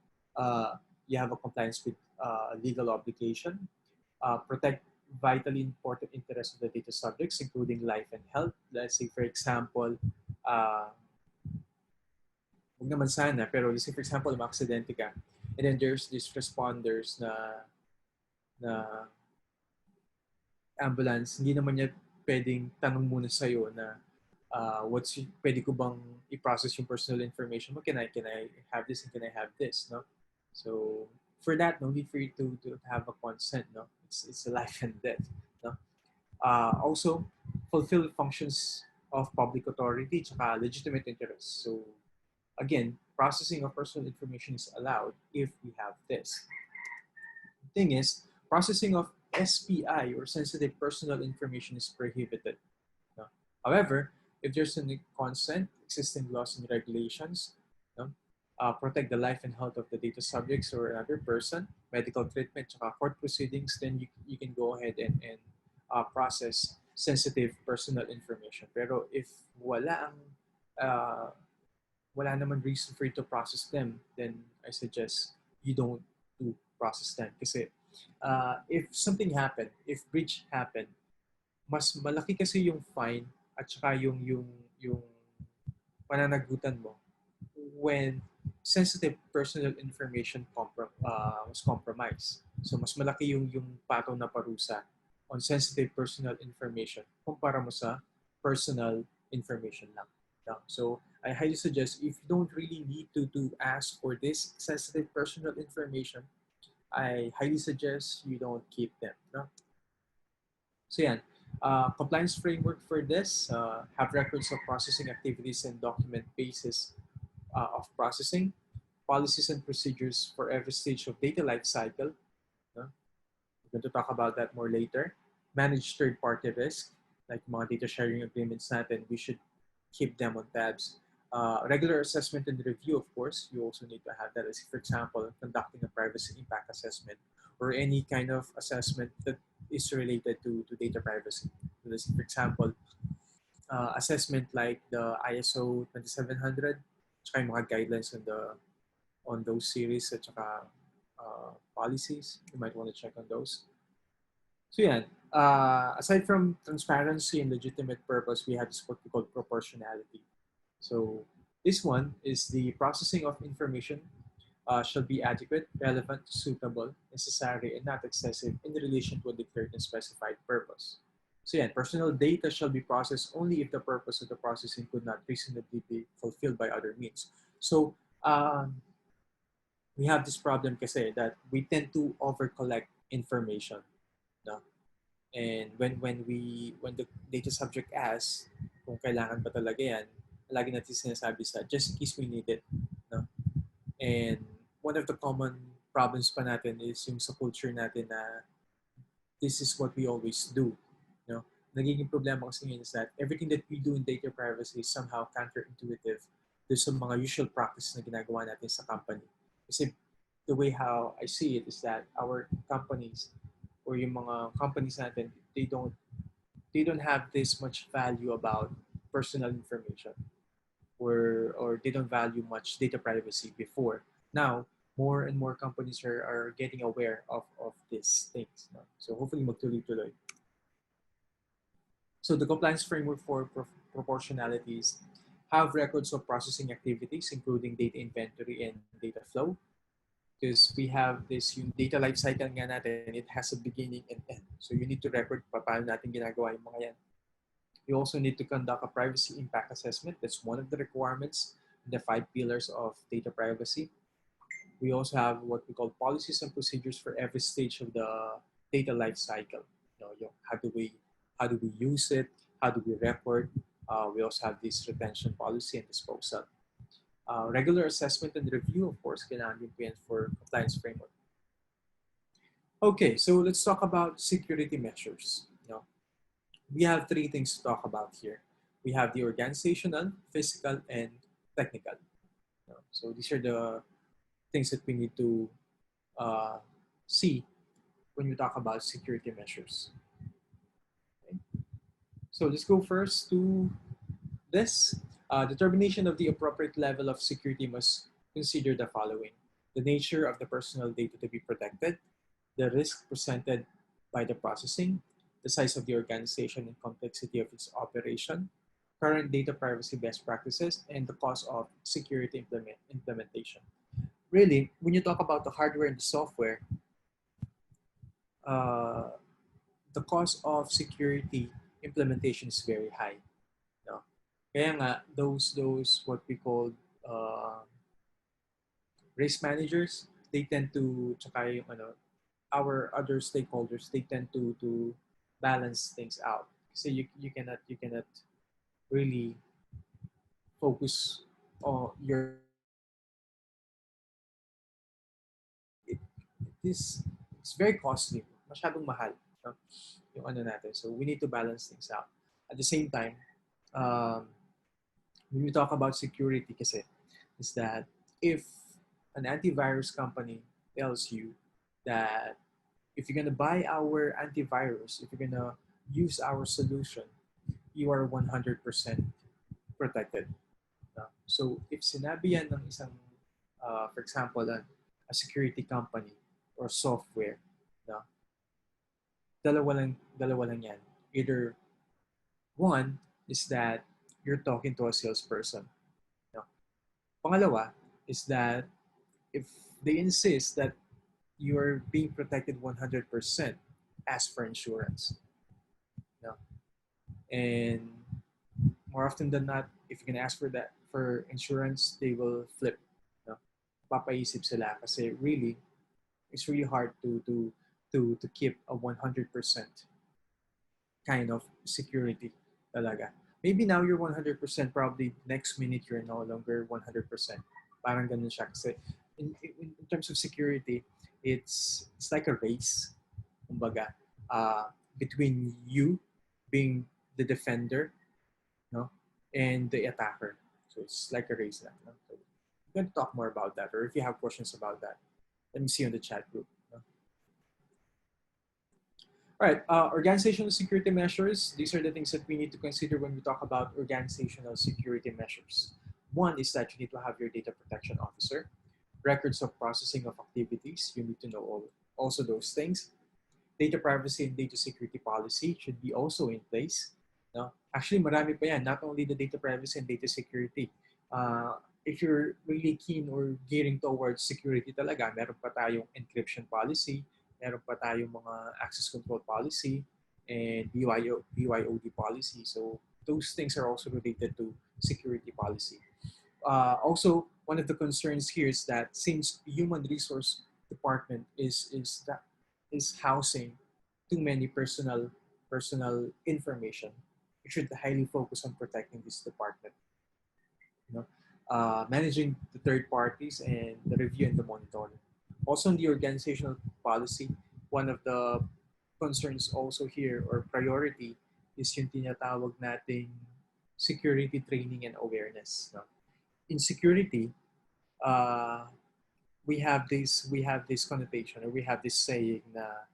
you have a compliance with legal obligation, protect vitally important interests of the data subjects, including life and health. Let's say, for example, huwag naman sana, pero let's say, for example, ma-aksidente ka, and then there's these responders na ambulance, hindi naman niya pwedeng tanong muna sa'yo na pwede ko bang i-process yung personal information mo? Can I have this and can I have this? No? So for that, no need for you to have a consent. No, it's a life and death. No, also fulfill functions of public authority tsaka legitimate interest. So again, processing of personal information is allowed if we have this. The thing is, processing of SPI or sensitive personal information is prohibited. No? However, if there's a consent, existing laws and regulations, no, protect the life and health of the data subjects or another person, medical treatment, tsaka court proceedings, then you can go ahead and process sensitive personal information. Pero if uh, wala naman reason for you to process them, then I suggest you don't do process them. Kasi if something happened, if breach happened, mas malaki kasi yung fine at saka yung pananagutan mo when sensitive personal information was compromised. So mas malaki yung patong na parusa on sensitive personal information kumpara mo sa personal information lang. No? So I highly suggest if you don't really need to ask for this sensitive personal information, I highly suggest you don't keep them. No? So yan, compliance framework for this, have records of processing activities and document basis of processing, policies and procedures for every stage of data life cycle. No? We're going to talk about that more later. Manage third-party risk, like mga data sharing agreements natin, we should keep them on tabs. Regular assessment and review, of course, you also need to have that. As for example, conducting a privacy impact assessment or any kind of assessment that is related to data privacy. So, for example, assessment like the ISO 2700, tsaka yung mga guidelines on those series at saka policies. You might want to check on those. So yeah, aside from transparency and legitimate purpose, we have this what we call proportionality. So this one is the processing of information shall be adequate, relevant, suitable, necessary, and not excessive in relation to a declared and specified purpose. So yeah, personal data shall be processed only if the purpose of the processing could not reasonably be fulfilled by other means. So we have this problem kasi that we tend to over collect information. No? And when the data subject asks kung kailangan ba talaga yan, lagi natin sinasabi sa just in case we need it. No? And one of the common problems pa natin is yung sa culture natin na this is what we always do. You know? Nagiging problema kasi ngayon is that everything that we do in data privacy is somehow counterintuitive. There's some mga usual practice na ginagawa natin sa company. Kasi the way how I see it is that our companies or yung mga companies natin, they don't have this much value about personal information or they don't value much data privacy before. Now, more and more companies are getting aware of these things. No? So hopefully magtuloy-tuloy. So the compliance framework for proportionalities have records of processing activities, including data inventory and data flow. Because we have this yung data life cycle nga natin, it has a beginning and end. So you need to record paano natin ginagawa yung mga yan. You also need to conduct a privacy impact assessment. That's one of the requirements in the 5 pillars of data privacy. We also have what we call policies and procedures for every stage of the data life cycle. How do we use it? How do we record? We also have this retention policy and disposal. Regular assessment and review, of course, kailangan din po yan for compliance framework. Okay, so let's talk about security measures. We have 3 things to talk about here. We have the organizational, physical, and technical. So these are the things that we need to see when we talk about security measures. Okay. So let's go first to this. Determination of the appropriate level of security must consider the following: the nature of the personal data to be protected, the risk presented by the processing, the size of the organization and complexity of its operation, current data privacy best practices, and the cost of security implementation. Really, when you talk about the hardware and the software, the cost of security implementation is very high. Kaya nga, those what we call risk managers, they tend to, tsaka yung our other stakeholders, they tend to balance things out. So you cannot really focus on your it's very costly, masyadong mahal, no? Yung natin. So we need to balance things out. At the same time, when we talk about security kasi, is that if an antivirus company tells you that if you're gonna buy our antivirus, if you're gonna use our solution, you are 100% protected. So if sinabi yan ng isang, for example, a security company or software, dalawa lang yan. Either one is that you're talking to a salesperson. Pangalawa is that if they insist that you're being protected 100%, ask for insurance. And more often than not, if you can ask for insurance, they will flip. Papaisip sila kasi really, it's really hard to keep a 100% kind of security talaga. Maybe now you're 100%, probably next minute you're no longer 100%. Parang ganun siya kasi in terms of security, it's like a race. kumbaga, between you being the defender, no, and the attacker. So it's like a race now. No? So we're going to talk more about that, or if you have questions about that, let me see on the chat group. No? All right, organizational security measures. These are the things that we need to consider when we talk about organizational security measures. One is that you need to have your data protection officer, records of processing of activities. You need to know also those things. Data privacy and data security policy should be also in place. No? Actually, marami pa yan. Not only the data privacy and data security. If you're really keen or gearing towards security talaga, meron pa tayong encryption policy, meron pa tayong mga access control policy, and BYOD policy. So those things are also related to security policy. Also, one of the concerns here is that since human resource department is housing too many personal information, you should highly focus on protecting this department. You know, managing the third parties and the review and the monitoring. Also, in the organizational policy, one of the concerns also here or priority is yung tinatawag nating security training and awareness. No? In security, we have this connotation or we have this saying na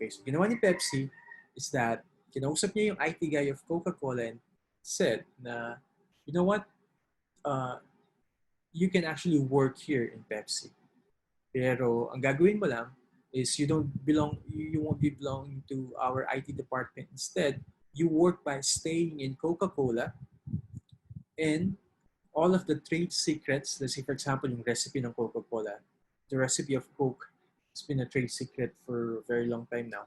Okay, so ginawa ni Pepsi is that kinausap niya yung IT guy of Coca-Cola and said na, you know what, uh, you can actually work here in Pepsi. Pero ang gagawin mo lang is you won't be belonging to our IT department. Instead, you work by staying in Coca-Cola and all of the trade secrets, let's say for example, yung recipe ng Coca-Cola, the recipe of Coke has been a trade secret for a very long time now.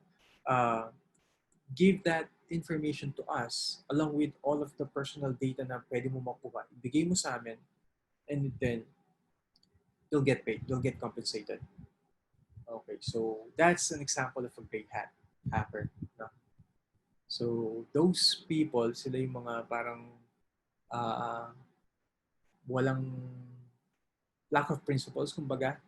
Give that information to us along with all of the personal data na pwede mo makuha. Ibigay mo sa amin and then you'll get paid, you'll get compensated. Okay, so that's an example of a great hacker. No? So those people, sila yung mga parang uh, walang lack of principles, kumbaga,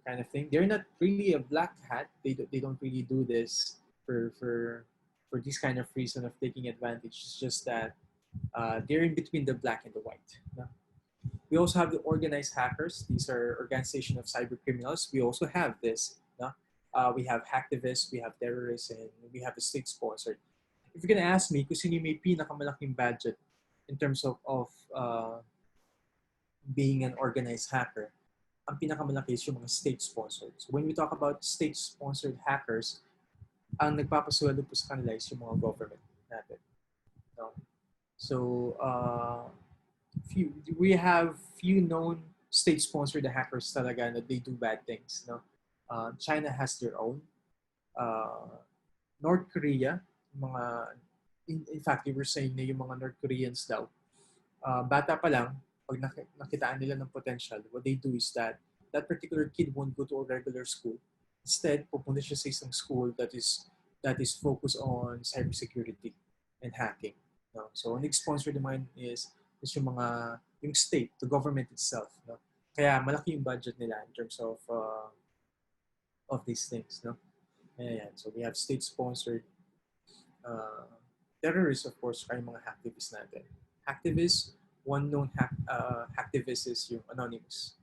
kind of thing. They're not really a black hat. They don't really do this for this kind of reason of taking advantage. It's just that they're in between the black and the white. No? We also have the organized hackers. These are organization of cyber criminals. We also have this. No? We have hacktivists, we have terrorists, and we have the state sponsored. If you're gonna ask me kung sino may pinakamalaking budget in terms of being an organized hacker, ang pinakamalaki is yung mga state-sponsored. So when we talk about state-sponsored hackers, ang nagpapasweldo po sa kanila is yung mga government natin. No? So, we have few known state-sponsored hackers talaga na they do bad things. No? China has their own. North Korea, mga, in fact, they were saying na yung mga North Koreans daw, bata pa lang, pag nakitaan nila ng potential, what they do is that that particular kid won't go to a regular school. Instead, pupunta siya sa isang school that is focused on cybersecurity and hacking. No? So, ang nag-sponsor naman is yung state, the government itself. No? Kaya malaki yung budget nila in terms of these things. No? Ayan. So, we have state-sponsored terrorists, of course, kaya mga hacktivists natin. Hacktivists, one known hacktivist is yung Anonymous.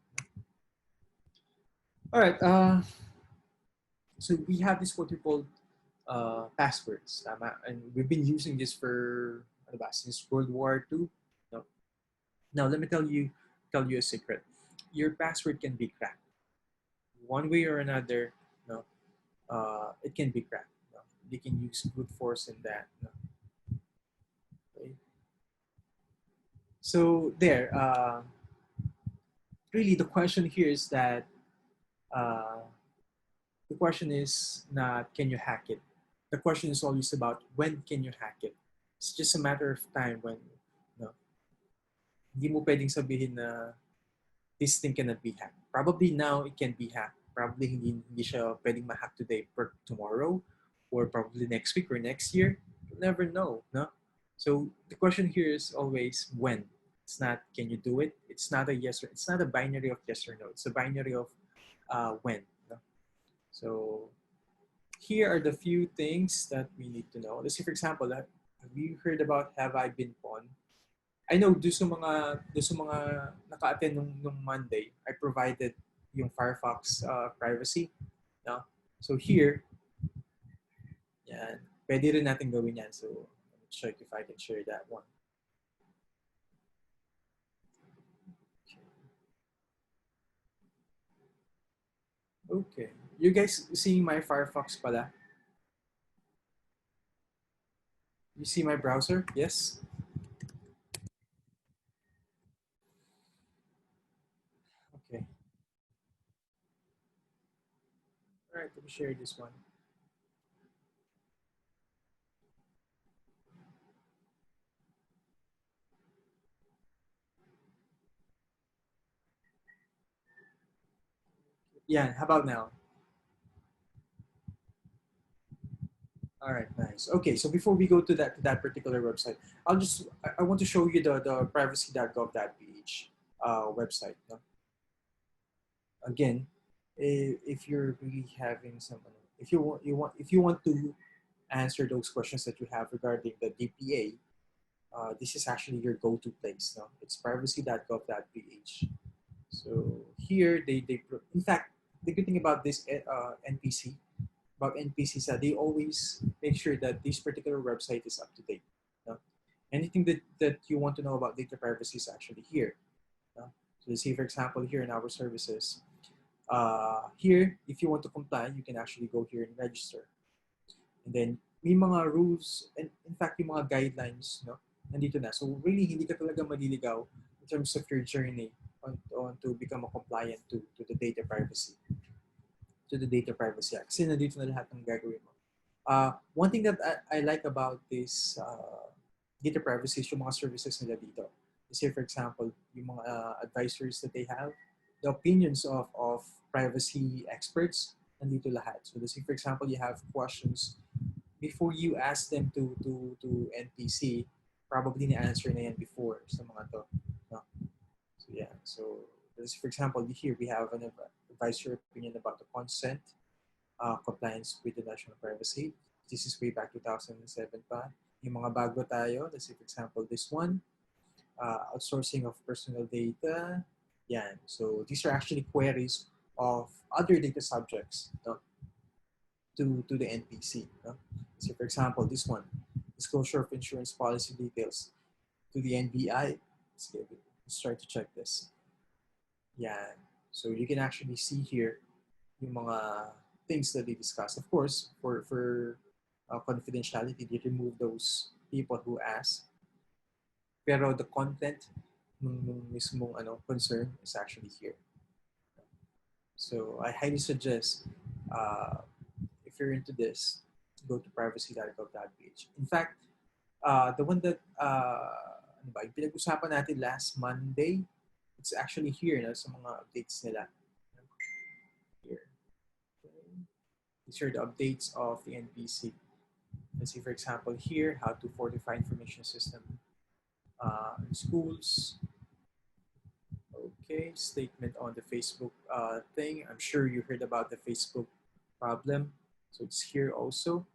All right. So we have this what we call passwords, and we've been using this for since World War II. No. Now let me tell you a secret. Your password can be cracked, one way or another. No, it can be cracked. No? They can use brute force in that. No? Okay. So there. Really, the question here is that. The question is not can you hack it. The question is always about when can you hack it. It's just a matter of time when hindi mo pwedeng sabihin na this thing cannot be hacked. Probably now it can be hacked. Probably hindi siya pwedeng ma-hack today or tomorrow or probably next week or next year. You'll never know. No? So the question here is always when. It's not can you do it. It's not a yes or it's not a binary of yes or no. It's a binary of when. No? So here are the few things that we need to know. Let's say, for example, have you heard about Have I Been Pawned? I know do sa mga naka-attend nung Monday, I provided yung Firefox privacy. No? So here, yan, pwede rin natin gawin yan. So let me check if I can share that one. Okay. You guys seeing my Firefox pala? You see my browser? Yes? Okay. All right, let me share this one. Yeah, how about now? All right, nice. Okay, so before we go to that particular website, I want to show you the privacy.gov.ph website. No? Again, if you're really having some, if you want to answer those questions that you have regarding the DPA, this is actually your go-to place. No, it's privacy.gov.ph. So here in fact, the good thing about this NPC about NPCs, they always make sure that this particular website is up to date. No? Anything that you want to know about data privacy is actually here. No? So let's say, for example, here in our services, here, if you want to comply, you can actually go here and register. And then, may mga rules, and in fact, yung mga guidelines, no, nandito na. So really, hindi ka talaga maliligaw in terms of your journey on to become a compliant to the data privacy, to the Data Privacy Act. Kasi nandito na lahat ng gagawin mo. One thing that I like about this data privacy is yung mga services nila dito. Say, for example, yung mga advisors that they have, the opinions of privacy experts, nandito lahat. So let's say, for example, you have questions, before you ask them to NPC, probably na-answer na yan before sa mga to. No? So yeah, so let's say, for example, here we have an advisory opinion about the consent, compliance with the national privacy. This is way back 2007 pa. Yung mga bago tayo, let's say, for example, this one, outsourcing of personal data. Yan. So these are actually queries of other data subjects, no, to the NPC. No? So for example, this one, disclosure of insurance policy details to the NBI. Let's try to check this. Yan. So you can actually see here yung mga things that they discuss. Of course, for confidentiality, they remove those people who ask. Pero the content ng mismong concern is actually here. So I highly suggest, if you're into this, go to privacy.gov.ph. In fact, the one that yung pinag-usapan natin last Monday, it's actually here sa mga updates nila. Here. These are the updates of the NPC. Let's see, for example, here, how to fortify information system in schools. Okay, statement on the Facebook thing. I'm sure you heard about the Facebook problem. So it's here also.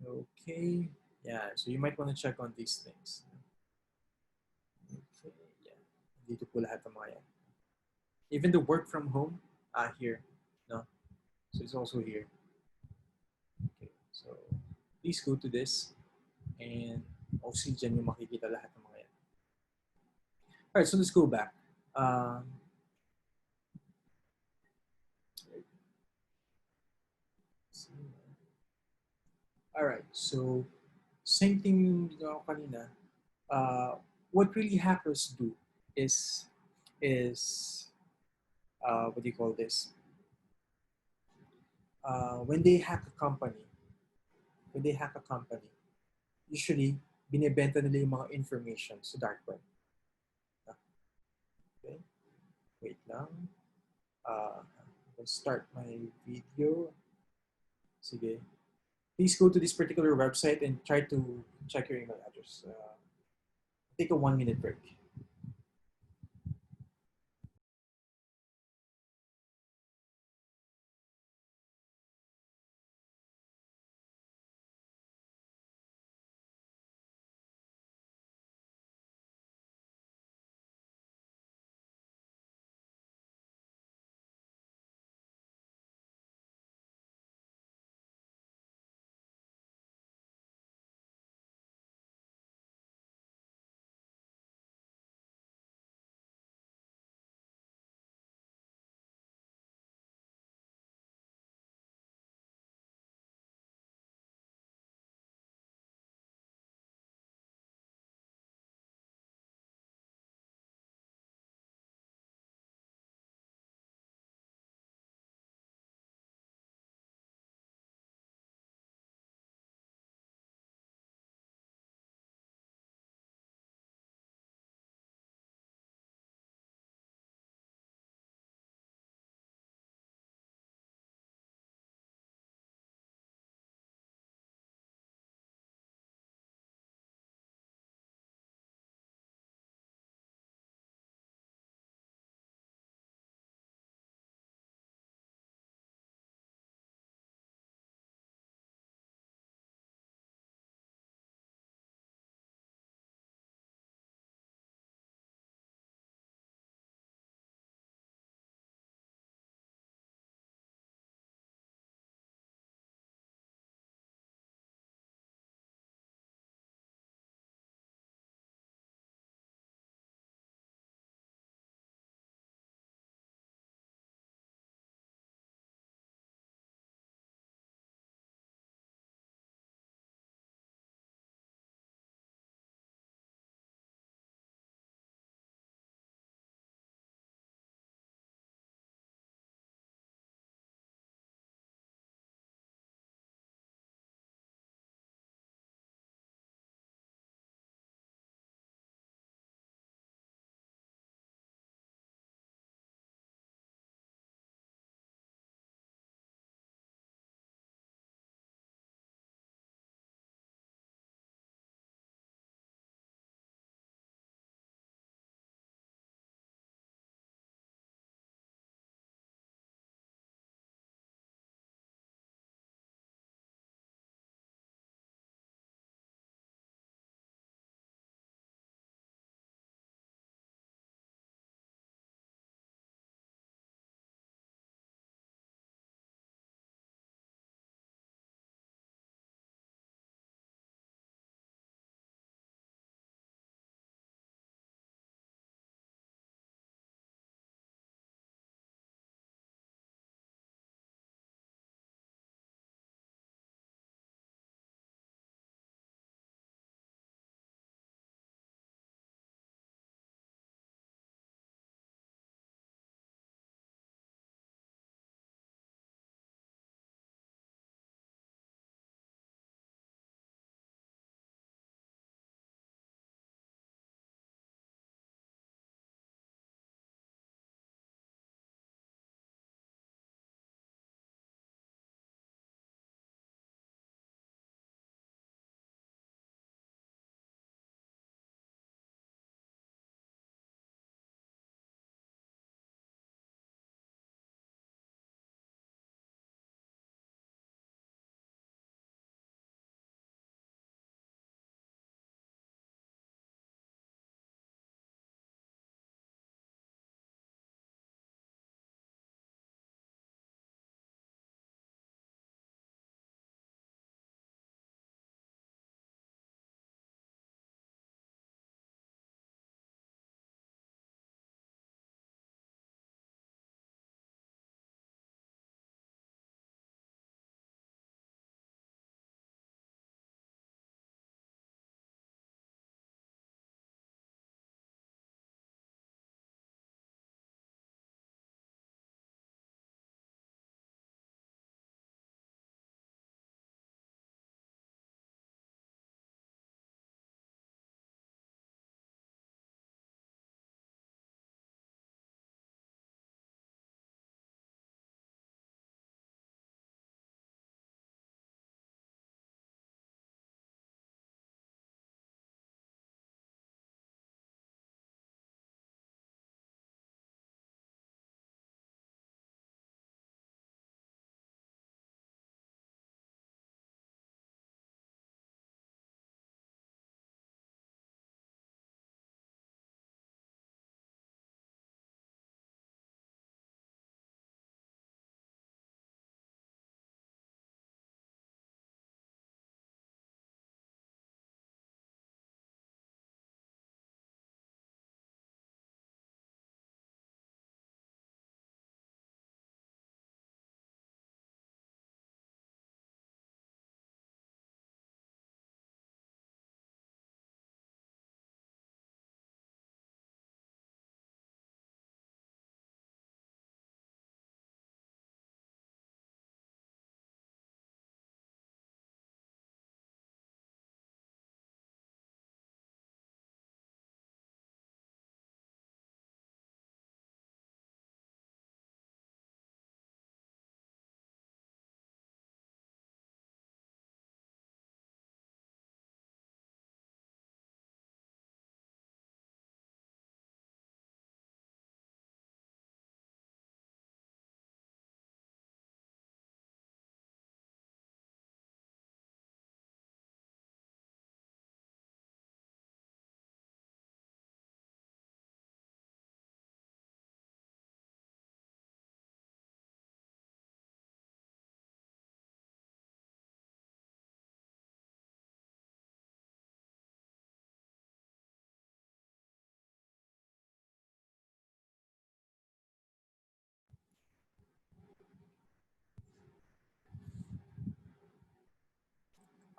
Okay, yeah, so you might want to check on these things. Okay, yeah. Dito po lahat ng mga yan. Even the work from home, here. No? So it's also here. Okay, so please go to this and also dyan yung makikita lahat ng mga yan. Alright, so let's go back. Alright, so same thing yung ginawa ko kanina. What really hackers do is what do you call this? When they hack a company, usually binebenta nila yung mga information sa dark web. Okay, wait lang. I'll start my video. Sige. Please go to this particular website and try to check your email address. Take a 1-minute break.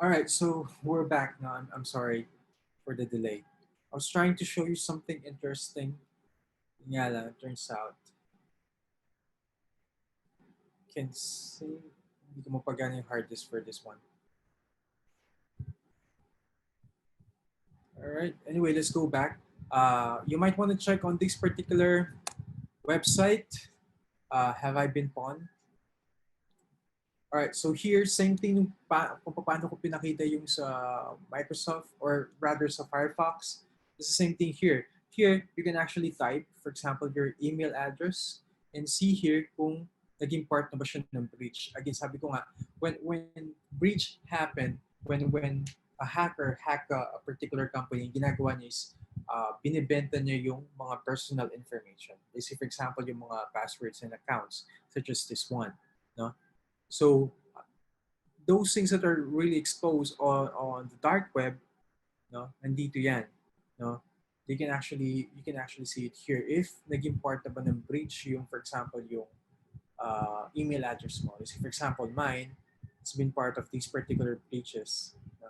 All right, so we're back now. I'm sorry for the delay. I was trying to show you something interesting. Yeah, lang, turns out can see hindi ko mapagana yung hard disk for this one. All right. Anyway, let's go back. You might want to check on this particular website. Have I been pawned? All right. So here, same thing kung paano ko pinakita yung sa Microsoft or rather sa Firefox. It's the same thing here. Here, you can actually type, for example, your email address and see here kung naging part na ba siya ng breach. Again, sabi ko nga, when breach happened, when a hacker hack a particular company, ginagawa niya is binibenta niya yung mga personal information. Let's say, for example, yung mga passwords and accounts, such as this one. No? So those things that are really exposed on the dark web, no, nandito yan, no. You can actually see it here. If naging part na ba ng breach yung, for example, yung email address mo. So for example, mine has been part of these particular breaches. No?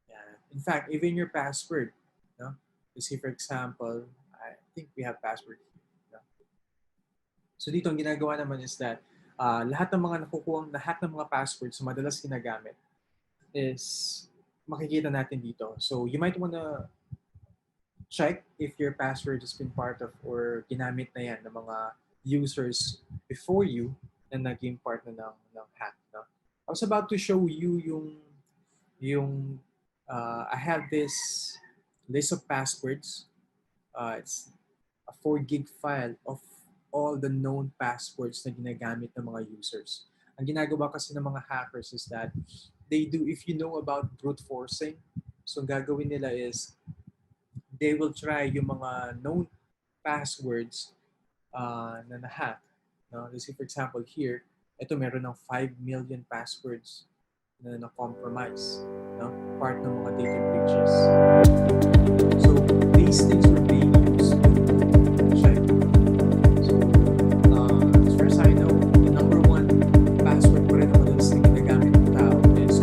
Yeah. In fact, even your password, no. You see, for example, I think we have password. No? So dito, ang ginagawa naman is that lahat ng mga nakukuhang lahat ng mga passwords na madalas ginagamit is makikita natin dito. So you might want to check if your password has been part of or ginamit na yan ng mga users before you na naging part na ng hack. No? I was about to show you yung I have this list of passwords. It's a 4 gig file of all the known passwords na ginagamit ng mga users. Ang ginagawa kasi ng mga hackers is that they do, if you know about brute forcing, so ang gagawin nila is they will try yung mga known passwords na na-hack. No? Let's say, for example, here, ito meron ng 5 million passwords na na-compromise. No? Part ng mga data breaches. So, these things are being used to check. So, as far as I know, the number one password pa rin na madalas na ginagamit ng tao is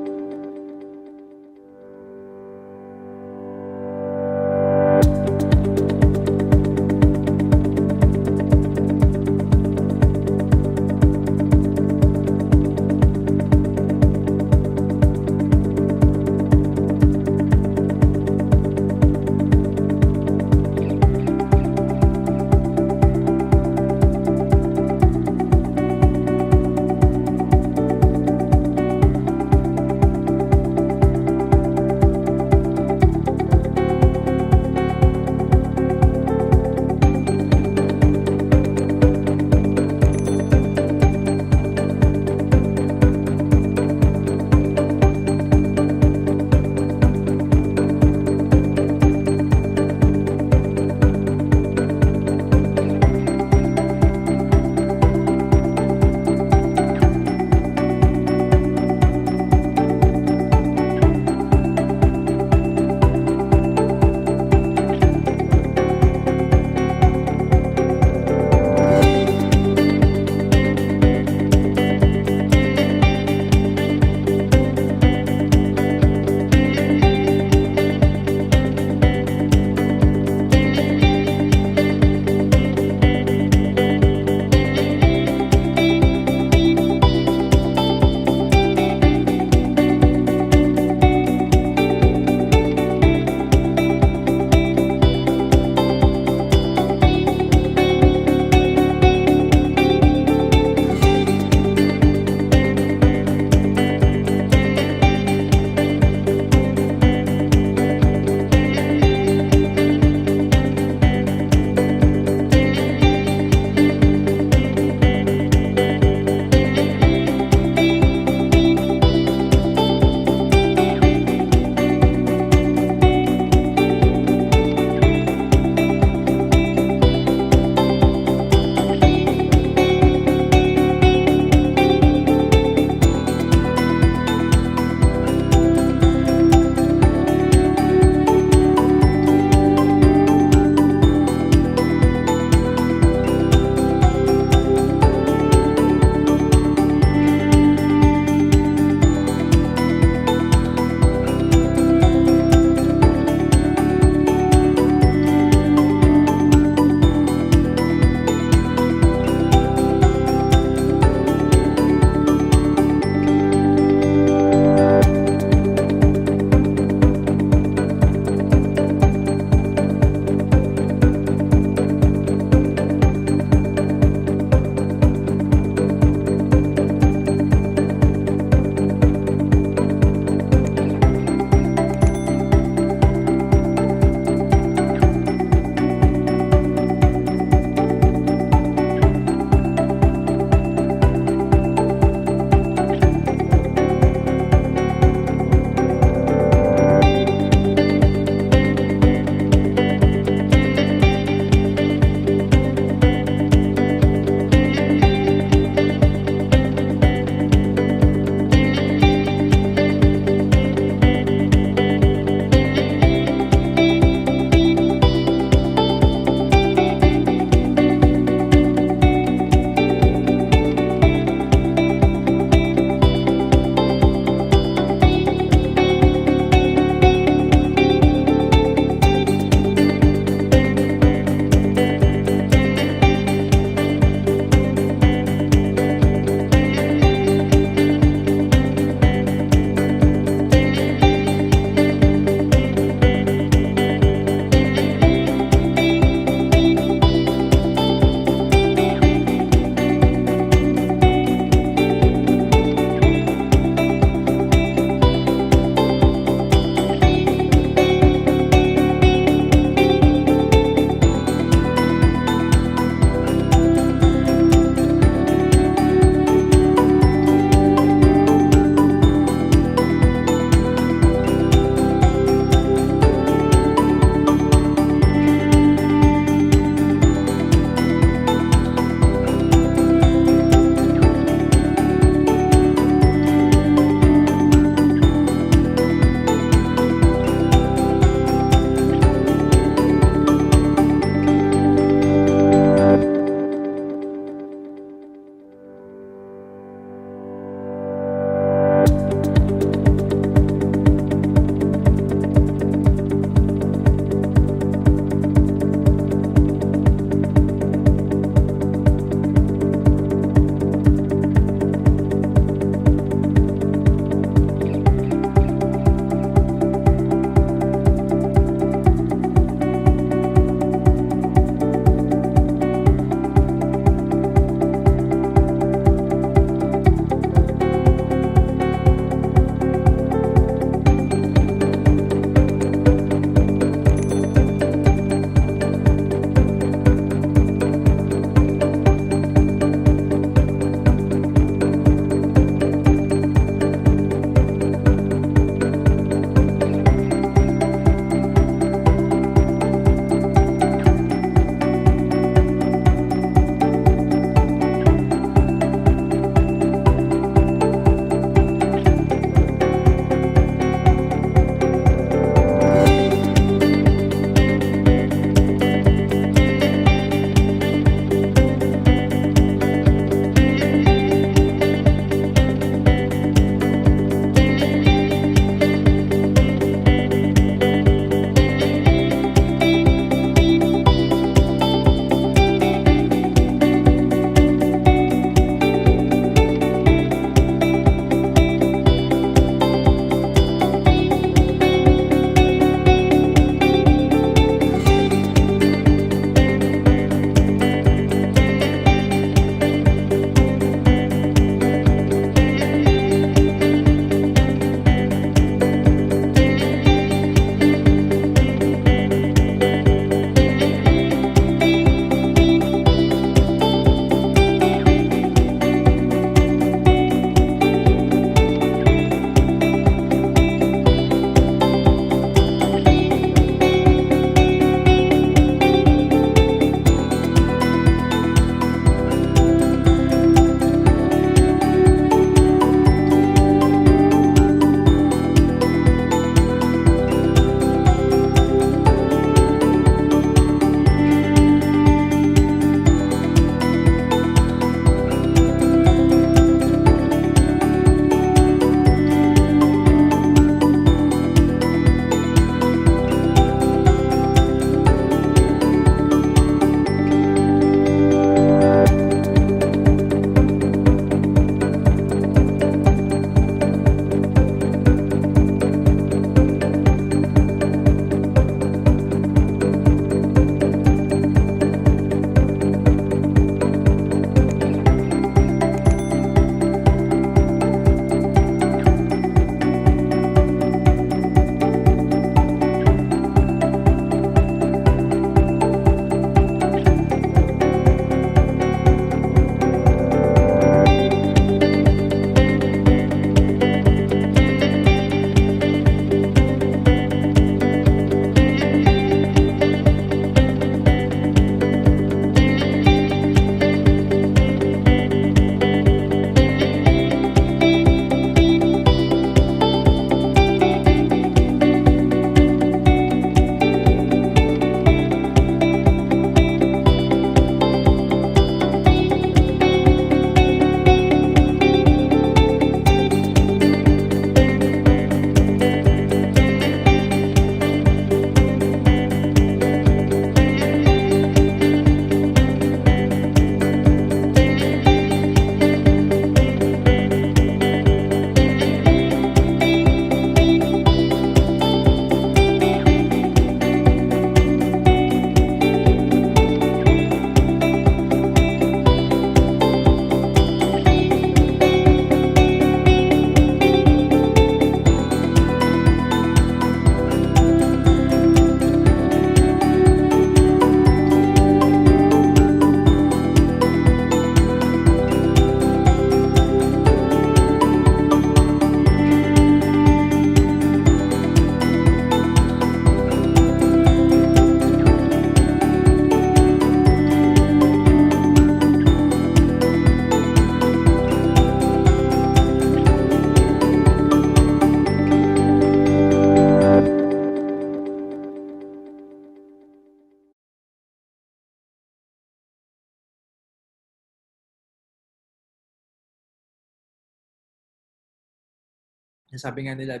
Sabi nga nila,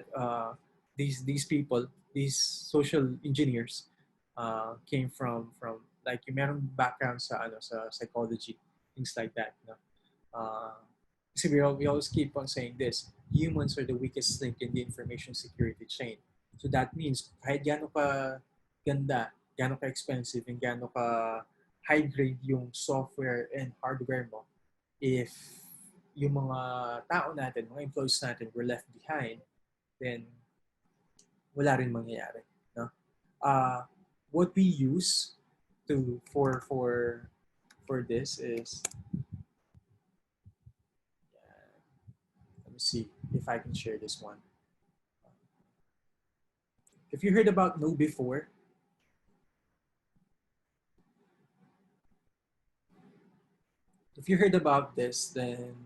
these people, these social engineers, came from like yung merong background sa sa psychology, things like that. No? Uh, kasi we always keep on saying this: humans are the weakest link in the information security chain. So that means kahit gaano ka ganda, gaano ka expensive, and gaano ka high grade yung software and hardware mo, if yung mga tao natin, mga employees natin were left behind, then wala rin mangyayari. No? Uh, what we use to for this is, let me see if I can share this one. If you heard about No before, if you heard about this, then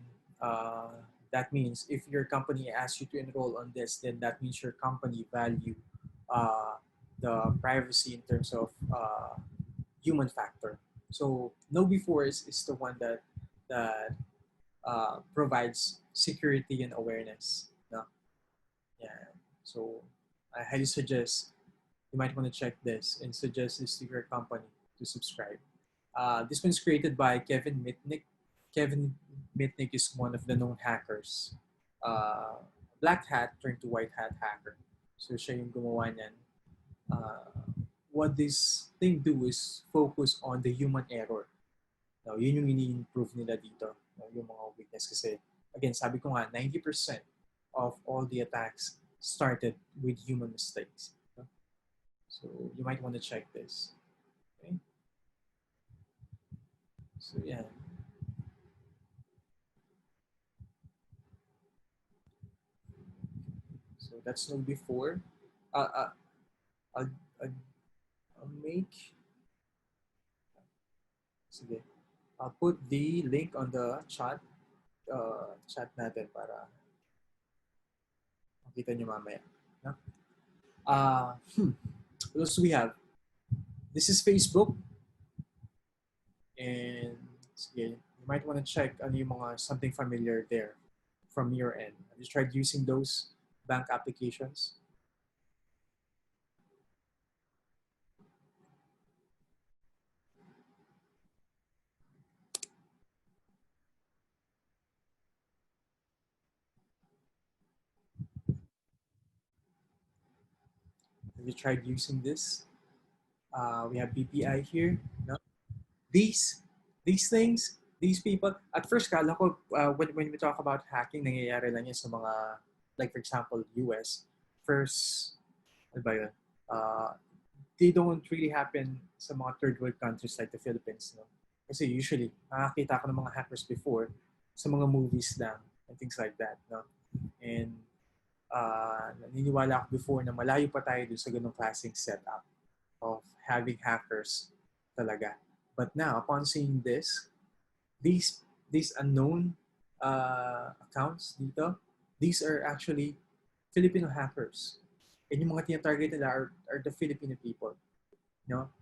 uh, that means if your company asks you to enroll on this, then that means your company value uh, the privacy in terms of human factor. So No before is the one that provides security and awareness. No? Yeah. So I highly suggest you might want to check this and suggest this to your company to subscribe. This one's created by Kevin Mitnick. Kevin Mitnick is one of the known hackers. Black hat turned to white hat hacker. So siya yung gumawa niyan. What this thing do is focus on the human error. Now, yun yung ini-improve nila dito, yung mga weakness. Kasi, again, sabi ko nga, 90% of all the attacks started with human mistakes. So, you might want to check this. Okay? So, yeah. So, that's no before. Uh, uh, I'll, I'll, I'll make, sige, I'll put the link on the chat natin para makita nyo mamaya. No? What else do we have? This is Facebook. And sige, you might want to check ano yung mga something familiar there from your end. Have you tried using those bank applications? Have you tried using this? We have BPI here. No? These these things, these people, at first kala ko, when we talk about hacking, nangyayari lang yan sa mga, like for example, US. First, ano ba yun? Uh, they don't really happen sa mga third world countries like the Philippines. No? Kasi usually, nakakita ko ng mga hackers before sa mga movies lang and things like that. No? And naniniwala ako before na malayo pa tayo dun sa ganung klaseng setup of having hackers talaga. But now, upon seeing this, these unknown accounts dito, these are actually Filipino hackers. And yung mga tinatarget nila are the Filipino people. No?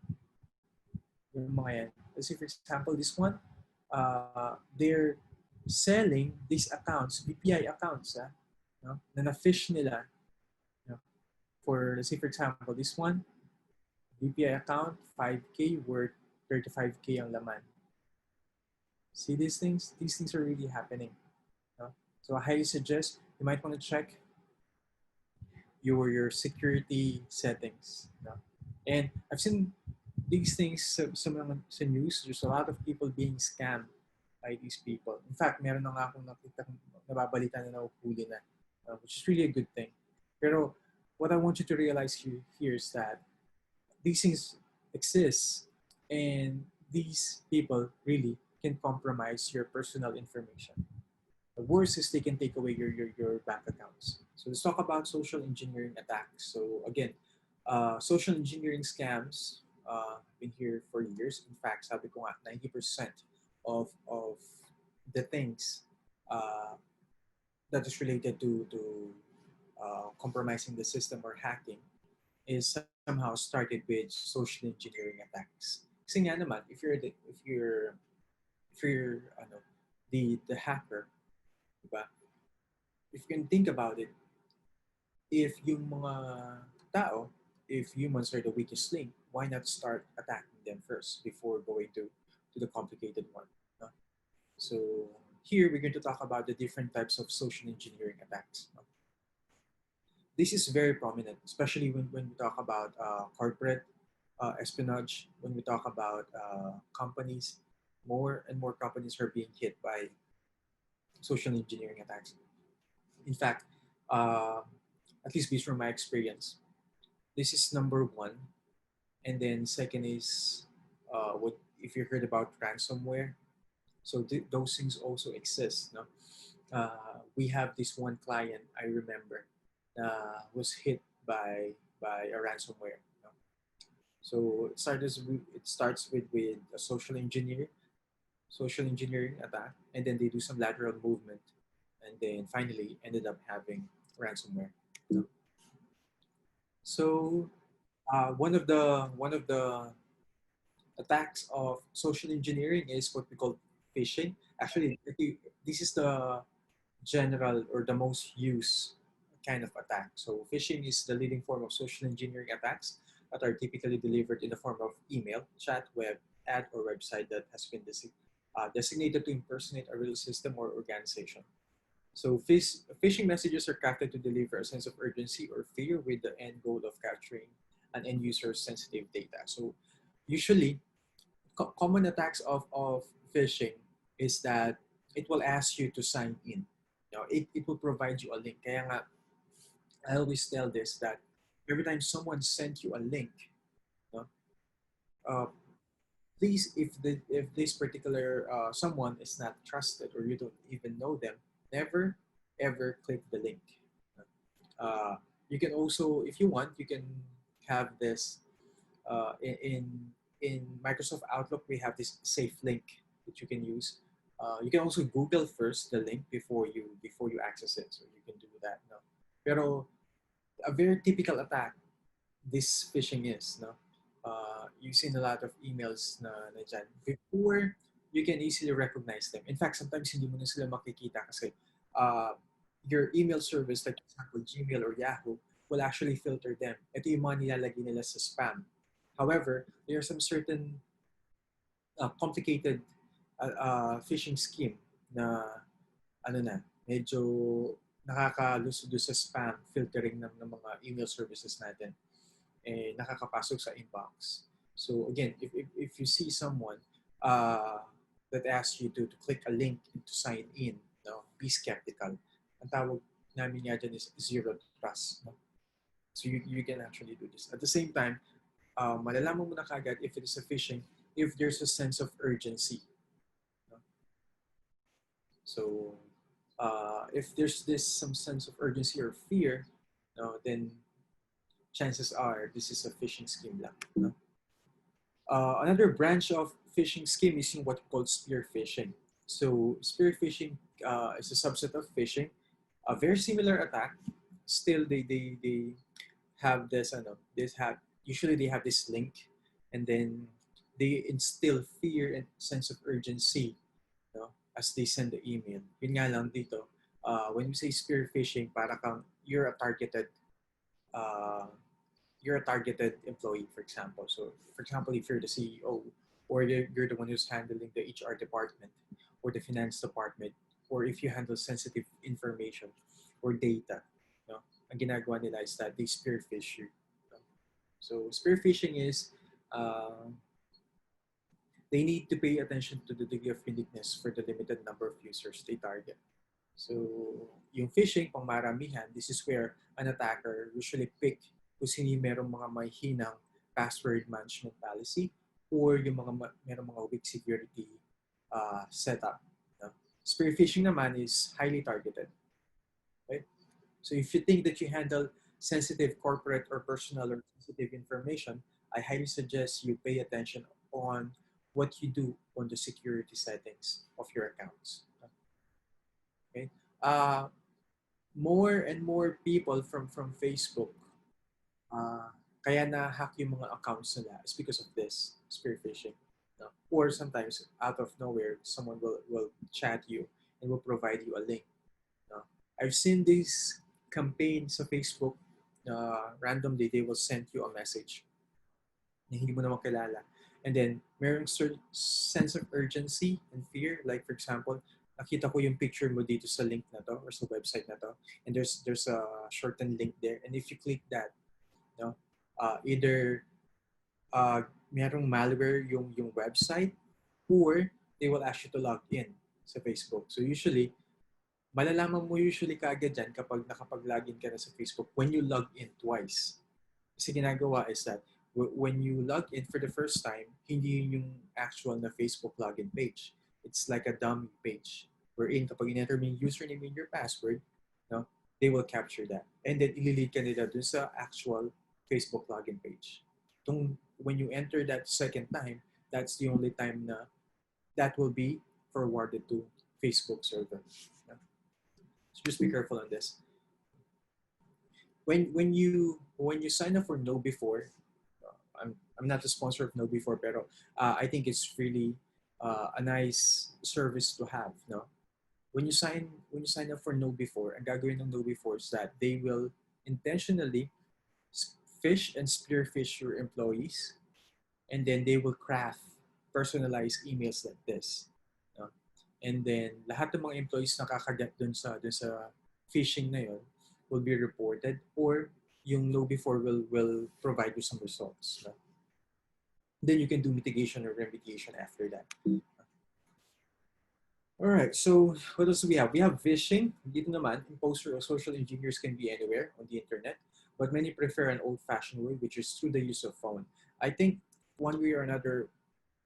Yung mga yan. Kasi for example, this one, they're selling these accounts, BPI accounts, no? Na na-fish nila. No? For, let's say for example, this one, BPI account, 5K worth 35K ang laman. See these things? These things are really happening. No? So I highly suggest you might want to check your security settings. No? And I've seen these things sa news. There's a lot of people being scammed by these people. In fact, meron na nga akong nakita, nababalita na nahuhuli na, which is really a good thing. Pero what I want you to realize here is that these things exist, and these people really can compromise your personal information. The worst is they can take away your bank accounts. So let's talk about social engineering attacks. So again, social engineering scams been here for years. In fact, sabi ko nga, 90% of the things that is related to compromising the system or hacking is somehow started with social engineering attacks. Kasi nga naman, if you're the hacker, diba? If you can think about it, if yung mga tao, if humans are the weakest link, why not start attacking them first before going to the complicated one? No? So here we're going to talk about the different types of social engineering attacks. No? This is very prominent, especially when we talk about corporate espionage, when we talk about companies. More and more companies are being hit by social engineering attacks. In fact, uh, at least based from my experience, this is number one. And then second is what if you heard about ransomware. So those things also exist. No? We have this one client I remember was hit by a ransomware. No? So it starts with a social engineering attack, and then they do some lateral movement, and then finally ended up having ransomware. No? So one of the attacks of social engineering is what we call phishing. Actually, this is the general or the most used kind of attack. So phishing is the leading form of social engineering attacks that are typically delivered in the form of email, chat, web, ad, or website that has been designated to impersonate a real system or organization. So phishing messages are crafted to deliver a sense of urgency or fear with the end goal of capturing an end user's sensitive data. So usually common attacks of phishing is that it will ask you to sign in. It will provide you a link. Kaya nga, I always tell this that every time someone sent you a link, you know, uh, please, if this particular someone is not trusted or you don't even know them, never ever click the link. Uh, you can also, if you want, you can have this in Microsoft Outlook. We have this safe link that you can use. You can also Google first the link before you access it, so you can do that. No, pero a very typical attack this phishing is no. You've seen a lot of emails na dyan. Before you can easily recognize them. In fact, sometimes hindi mo na sila makikita kasi uh, your email service, like for example Gmail or Yahoo, will actually filter them. Ito yung mga nilalagay nila sa spam. However, there are some certain complicated phishing scheme na ano na, medyo nakakalusudo sa spam filtering ng mga email services natin, eh, nakakapasok sa inbox. So again, if you see someone that asks you to click a link to sign in, no, be skeptical. Ang tawag namin nga dyan is zero trust. No? So you can actually do this. At the same time, malalaman mo na kagad if it is a phishing if there's a sense of urgency. No? So if there's this some sense of urgency or fear, no, then chances are this is a phishing scheme lang. No? Another branch of phishing scheme is what we call spear phishing. So spear phishing is a subset of phishing, a very similar attack. Still, they have this, this have usually they have this link, and then they instill fear and sense of urgency, as they send the email. Yun nga lang dito, when we say spear phishing, para kang uh, you're a targeted employee, for example. So, for example, if you're the CEO or you're the one who's handling the HR department or the finance department, or if you handle sensitive information or data, ang ginagawa nila is that they spearfish you. So, spearfishing is they need to pay attention to the degree of uniqueness for the limited number of users they target. So, yung phishing, pang maramihan, this is where an attacker usually pick kung sino yung merong mga mahinang password management policy or yung merong mga weak security setup. No? Spear phishing naman is highly targeted. Right? So if you think that you handle sensitive corporate or personal or sensitive information, I highly suggest you pay attention on what you do on the security settings of your accounts. Okay? More and more people from Facebook, kaya na-hack yung mga accounts nila is because of this, spear phishing. No? Or sometimes, out of nowhere, someone will chat you and will provide you a link. No? I've seen this campaign sa Facebook randomly they will send you a message na hindi mo naman kilala. And then, merong sense of urgency and fear. Like, for example, nakita ko yung picture mo dito sa link na to or sa website na to. And there's a shortened link there. And if you click that, no, either merong malware yung website or they will ask you to log in sa Facebook. So usually, malalaman mo usually kaagad dyan kapag nakapag-login ka na sa Facebook when you log in twice. Kasi ginagawa is that when you log in for the first time, hindi yun yung actual na Facebook login page. It's like a dummy page wherein kapag in-enter mo yung username and your password, no, they will capture that. And then ililid ka nila dun sa actual Facebook login page. When you enter that second time, that's the only time na that will be forwarded to Facebook server. No? So just be careful on this. When you sign up for Know Before, I'm not a sponsor of Know Before, pero I think it's really a nice service to have. No, when you sign up for Know Before, ang gagawin ng Know Before is that they will intentionally fish and spearfish your employees, and then they will craft personalized emails like this. No? And then lahat ng mga employees na kakagat dun sa phishing na yon will be reported, or yung Know Before will provide you some results. No? Then you can do mitigation or remediation after that. All right, so what else do we have? We have phishing. Dito naman, imposter or social engineers can be anywhere on the internet, but many prefer an old-fashioned way, which is through the use of phone. I think one way or another,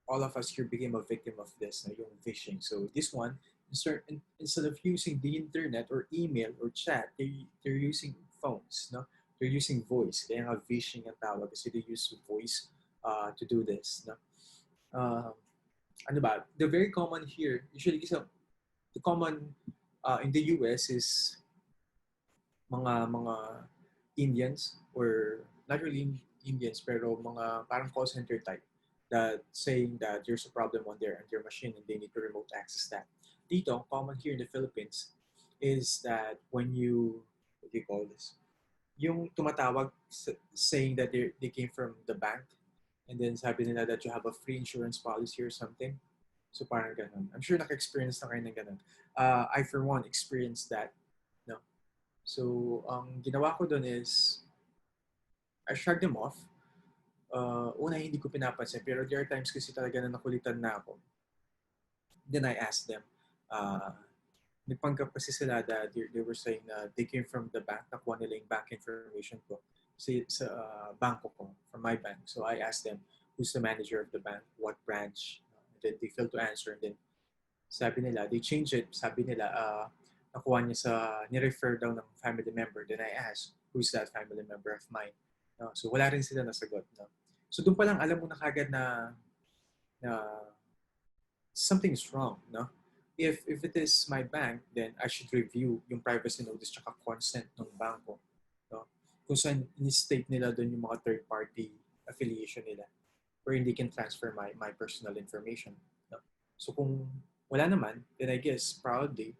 all of us here became a victim of this, na yung phishing. So this one, instead of using the internet or email or chat, they're using phones, no? They're using voice. Kaya nga phishing ang tawag kasi they use voice to do this, no? Ano ba? The very common here, usually kasi the common in the US is mga Indians, or not really Indians, pero mga parang call center type that saying that there's a problem on their machine and they need to remote access that. Dito, common here in the Philippines is that when you, what do you call this? Yung tumatawag saying that they came from the bank, and then sabi nila that you have a free insurance policy or something. So parang ganun. I'm sure naka-experience na kayo ng ganun. I for one experienced that. No? So ang ginawa ko dun is I shrugged them off. Una, hindi ko pinapansin, pero there are times kasi talaga na nakulitan na ako. Then I asked them, nagpanggap kasi sila that they were saying na they came from the bank, nakuha nila yung bank information ko sa banko ko, from my bank. So I asked them, who's the manager of the bank, what branch, then they failed to answer, and then sabi nila, they changed it, sabi nila, nakuha niya ni-refer daw ng family member. Then I asked, who's that family member of mine? No? So wala rin sila nasagot. No? So doon pa lang alam mo na kagad na something's wrong. No? If it is my bank, then I should review yung privacy notice tsaka consent ng banko. No? Kung saan in-state nila doon yung mga third-party affiliation nila, where they can transfer my personal information. No? So kung wala naman, then I guess proudly,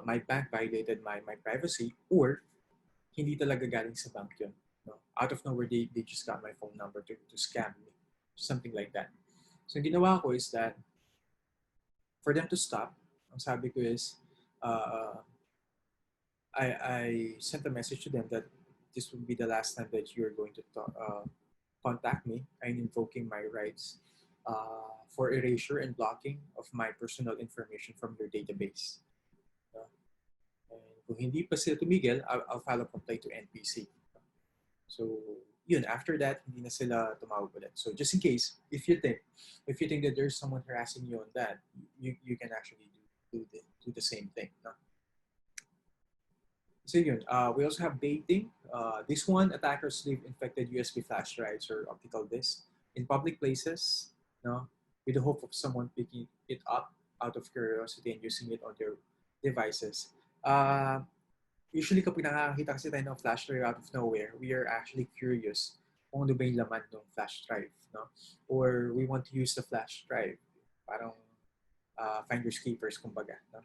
my bank violated my privacy, or hindi talaga galing sa bank yun. No? Out of nowhere, they just got my phone number to scam me. Something like that. So ang ginawa ko is that for them to stop, ang sabi ko is, I sent a message to them that this will be the last time that you're going to contact me. I'm invoking my rights for erasure and blocking of my personal information from your database. And kung hindi pa sila tumigil, I'll file a complaint to NPC. So, yun, after that, hindi na sila tumawag ulit. So, just in case, if you think that there's someone harassing you on that, you can actually do the same thing. No? So yun, we also have baiting. This one, attackers leave infected USB flash drives or optical discs in public places, no, with the hope of someone picking it up out of curiosity and using it on their devices. Usually kapag nakakita kasi tayo ng flash drive out of nowhere, we are actually curious kung ano ba yung laman ng flash drive, no? Or we want to use the flash drive, parang finders keepers kumbaga, no?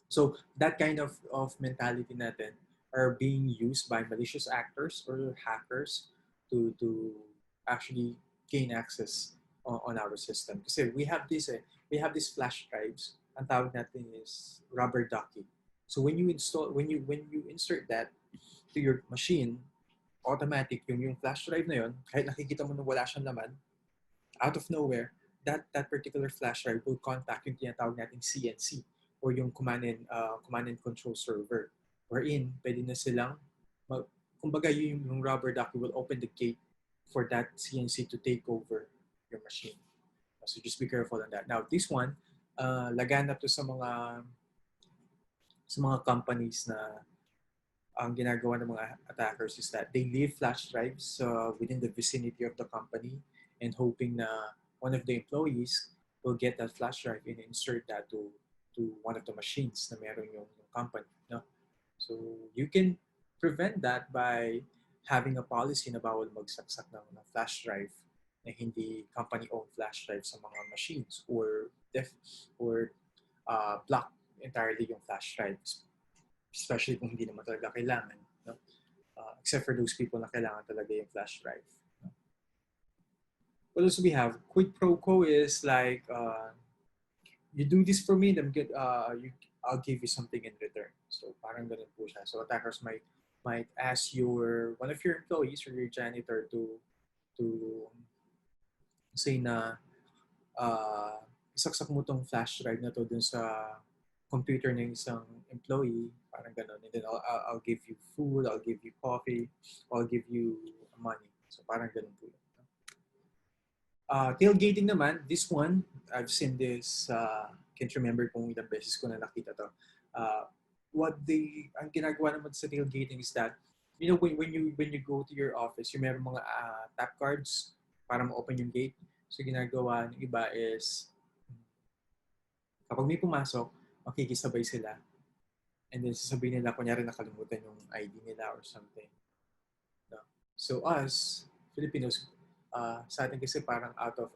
So that kind of mentality natin are being used by malicious actors or hackers to actually gain access on our system. Kasi we have these flash drives. Ang tawag natin is rubber ducky. So when you insert that to your machine, automatic yung flash drive na yun, kahit nakikita mo na wala siyang laman, out of nowhere, that particular flash drive will contact yung tinatawag nating CNC or yung command and control server. Wherein, pwede na silang, kumbaga yung rubber ducky will open the gate for that CNC to take over your machine. So just be careful on that. Now, this one, laganap to sa mga companies na ang ginagawa ng mga attackers is that they leave flash drives within the vicinity of the company and hoping na one of the employees will get that flash drive and insert that to one of the machines na meron yung company. No? So you can prevent that by having a policy na bawal magsaksak ng flash drive na hindi company-owned flash drive sa mga machines or block entirely yung flash drives, especially kung hindi naman talaga kailangan. No? Except for those people na kailangan talaga yung flash drive. No? What else we have? Quid pro quo is like, you do this for me, then I'll give you something in return. So parang ganun po siya. So attackers might ask one of your employees or your janitor to say na isaksak mo tong flash drive na to dun sa computer ng isang employee, parang ganun. And then I'll give you food, I'll give you coffee, I'll give you money. So parang ganun po. Tailgating naman, this one, I've seen this, can't remember kung ilang beses ko na nakita to. Ang ginagawa naman sa tailgating is that, you know, when you go to your office, yung meron mga tap cards para ma-open yung gate. So ginagawa ng iba is, kapag may pumasok, makikisabay sila. And then sasabihin nila, kunyari nakalimutan yung ID nila or something. No? So us, Filipinos, sa atin kasi parang out of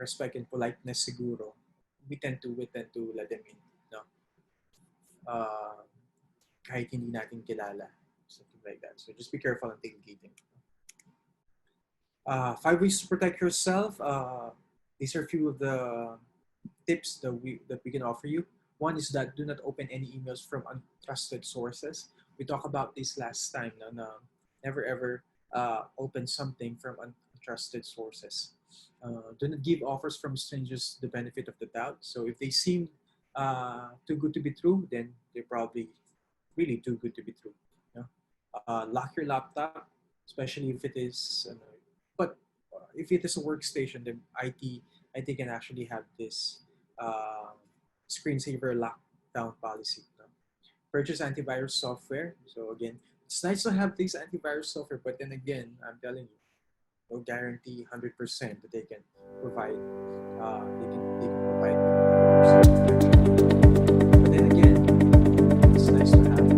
respect and politeness siguro, we tend to let them in. No? Kahit hindi natin kilala. Something like that. So just be careful on tailgating. 5 ways to protect yourself. These are a few of the tips that we can offer you. One is that do not open any emails from untrusted sources. We talked about this last time. No, never ever open something from untrusted sources. Do not give offers from strangers the benefit of the doubt. So if they seem too good to be true, then they're probably really too good to be true. You know? Lock your laptop, especially if it is. But if it is a workstation, then IT can actually have this screensaver lockdown policy. No? Purchase antivirus software. So again, it's nice to have this antivirus software, but then again, I'm telling you, no guarantee 100% that they can provide. They can provide 100%. But then again, it's nice to have.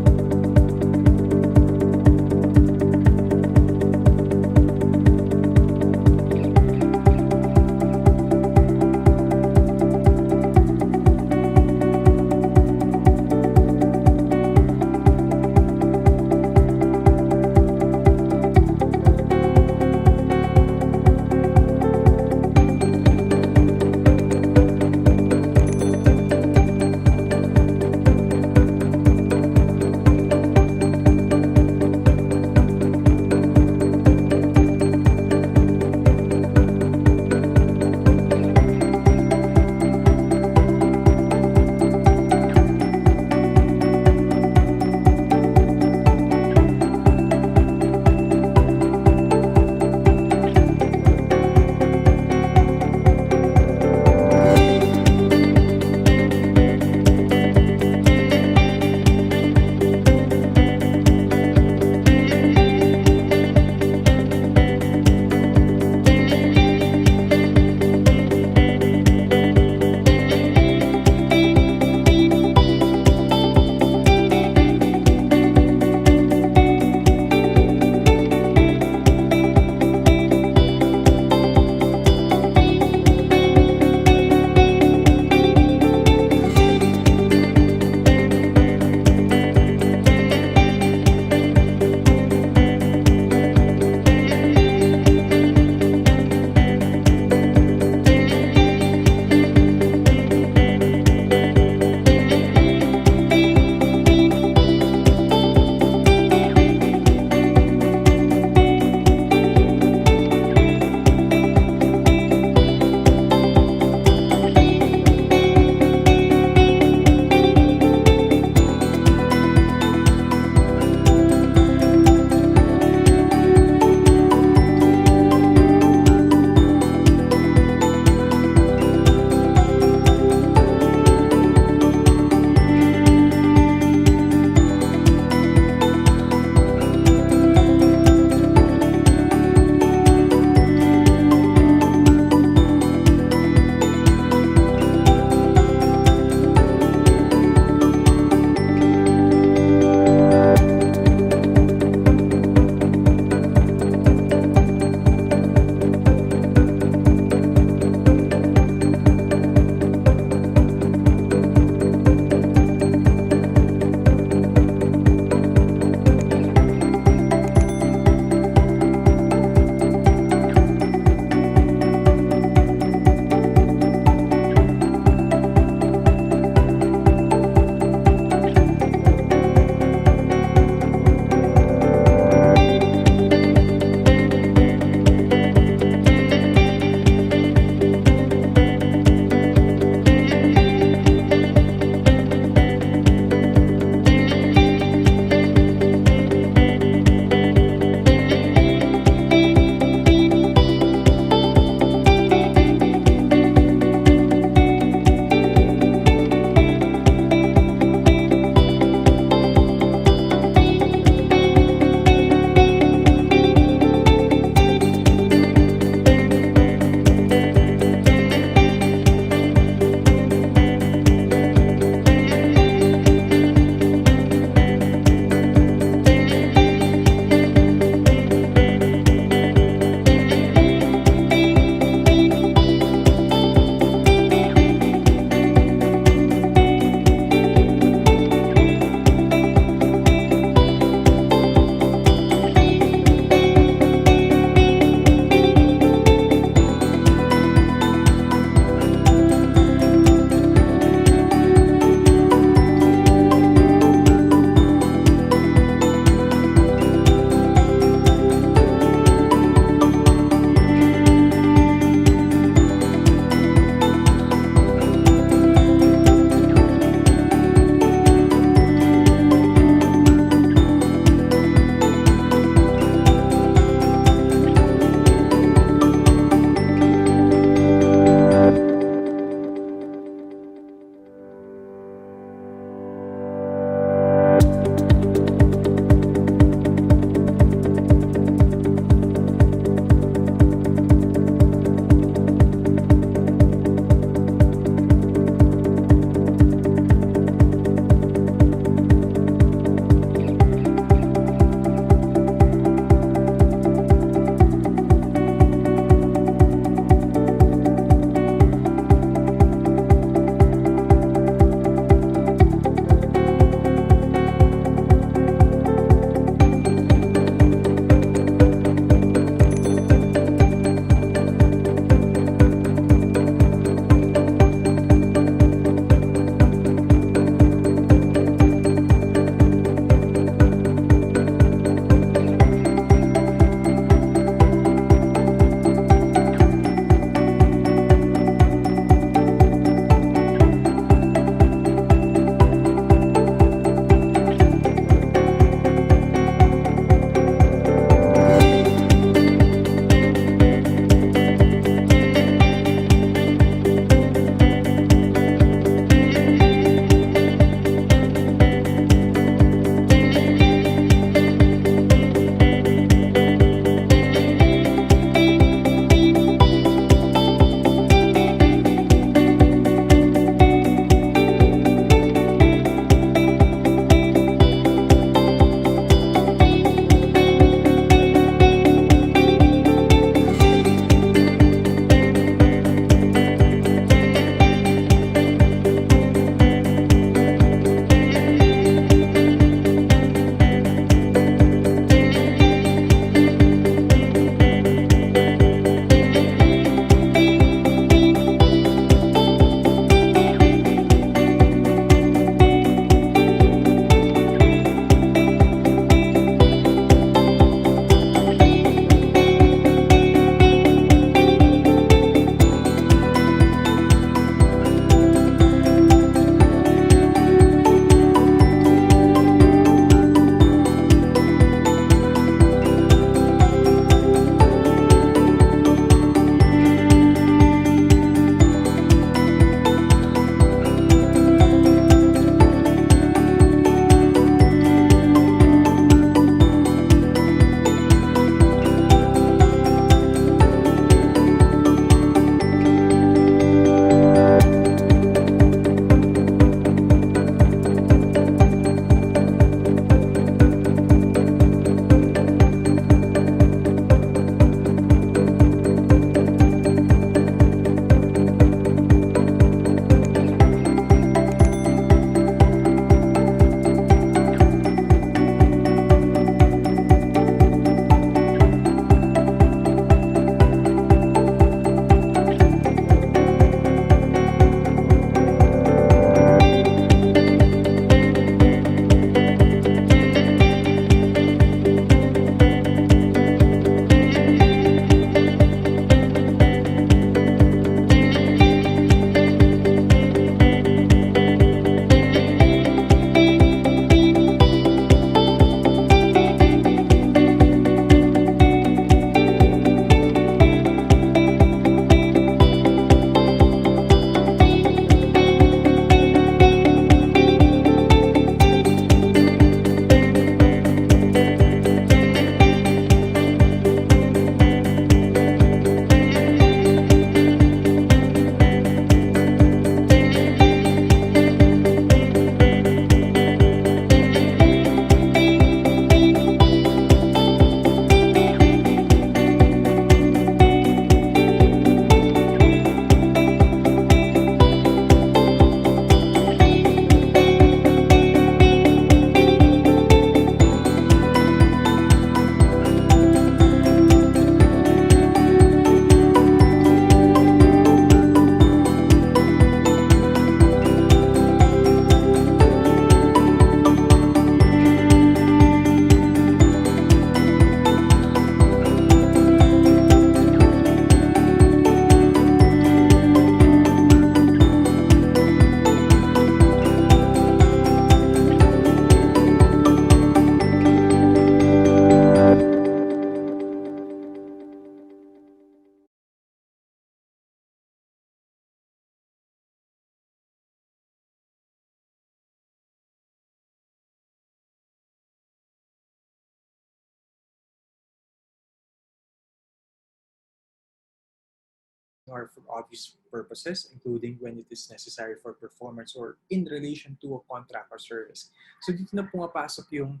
or for obvious purposes, including when it is necessary for performance or in relation to a contract or service. So dito na pumapasok yung,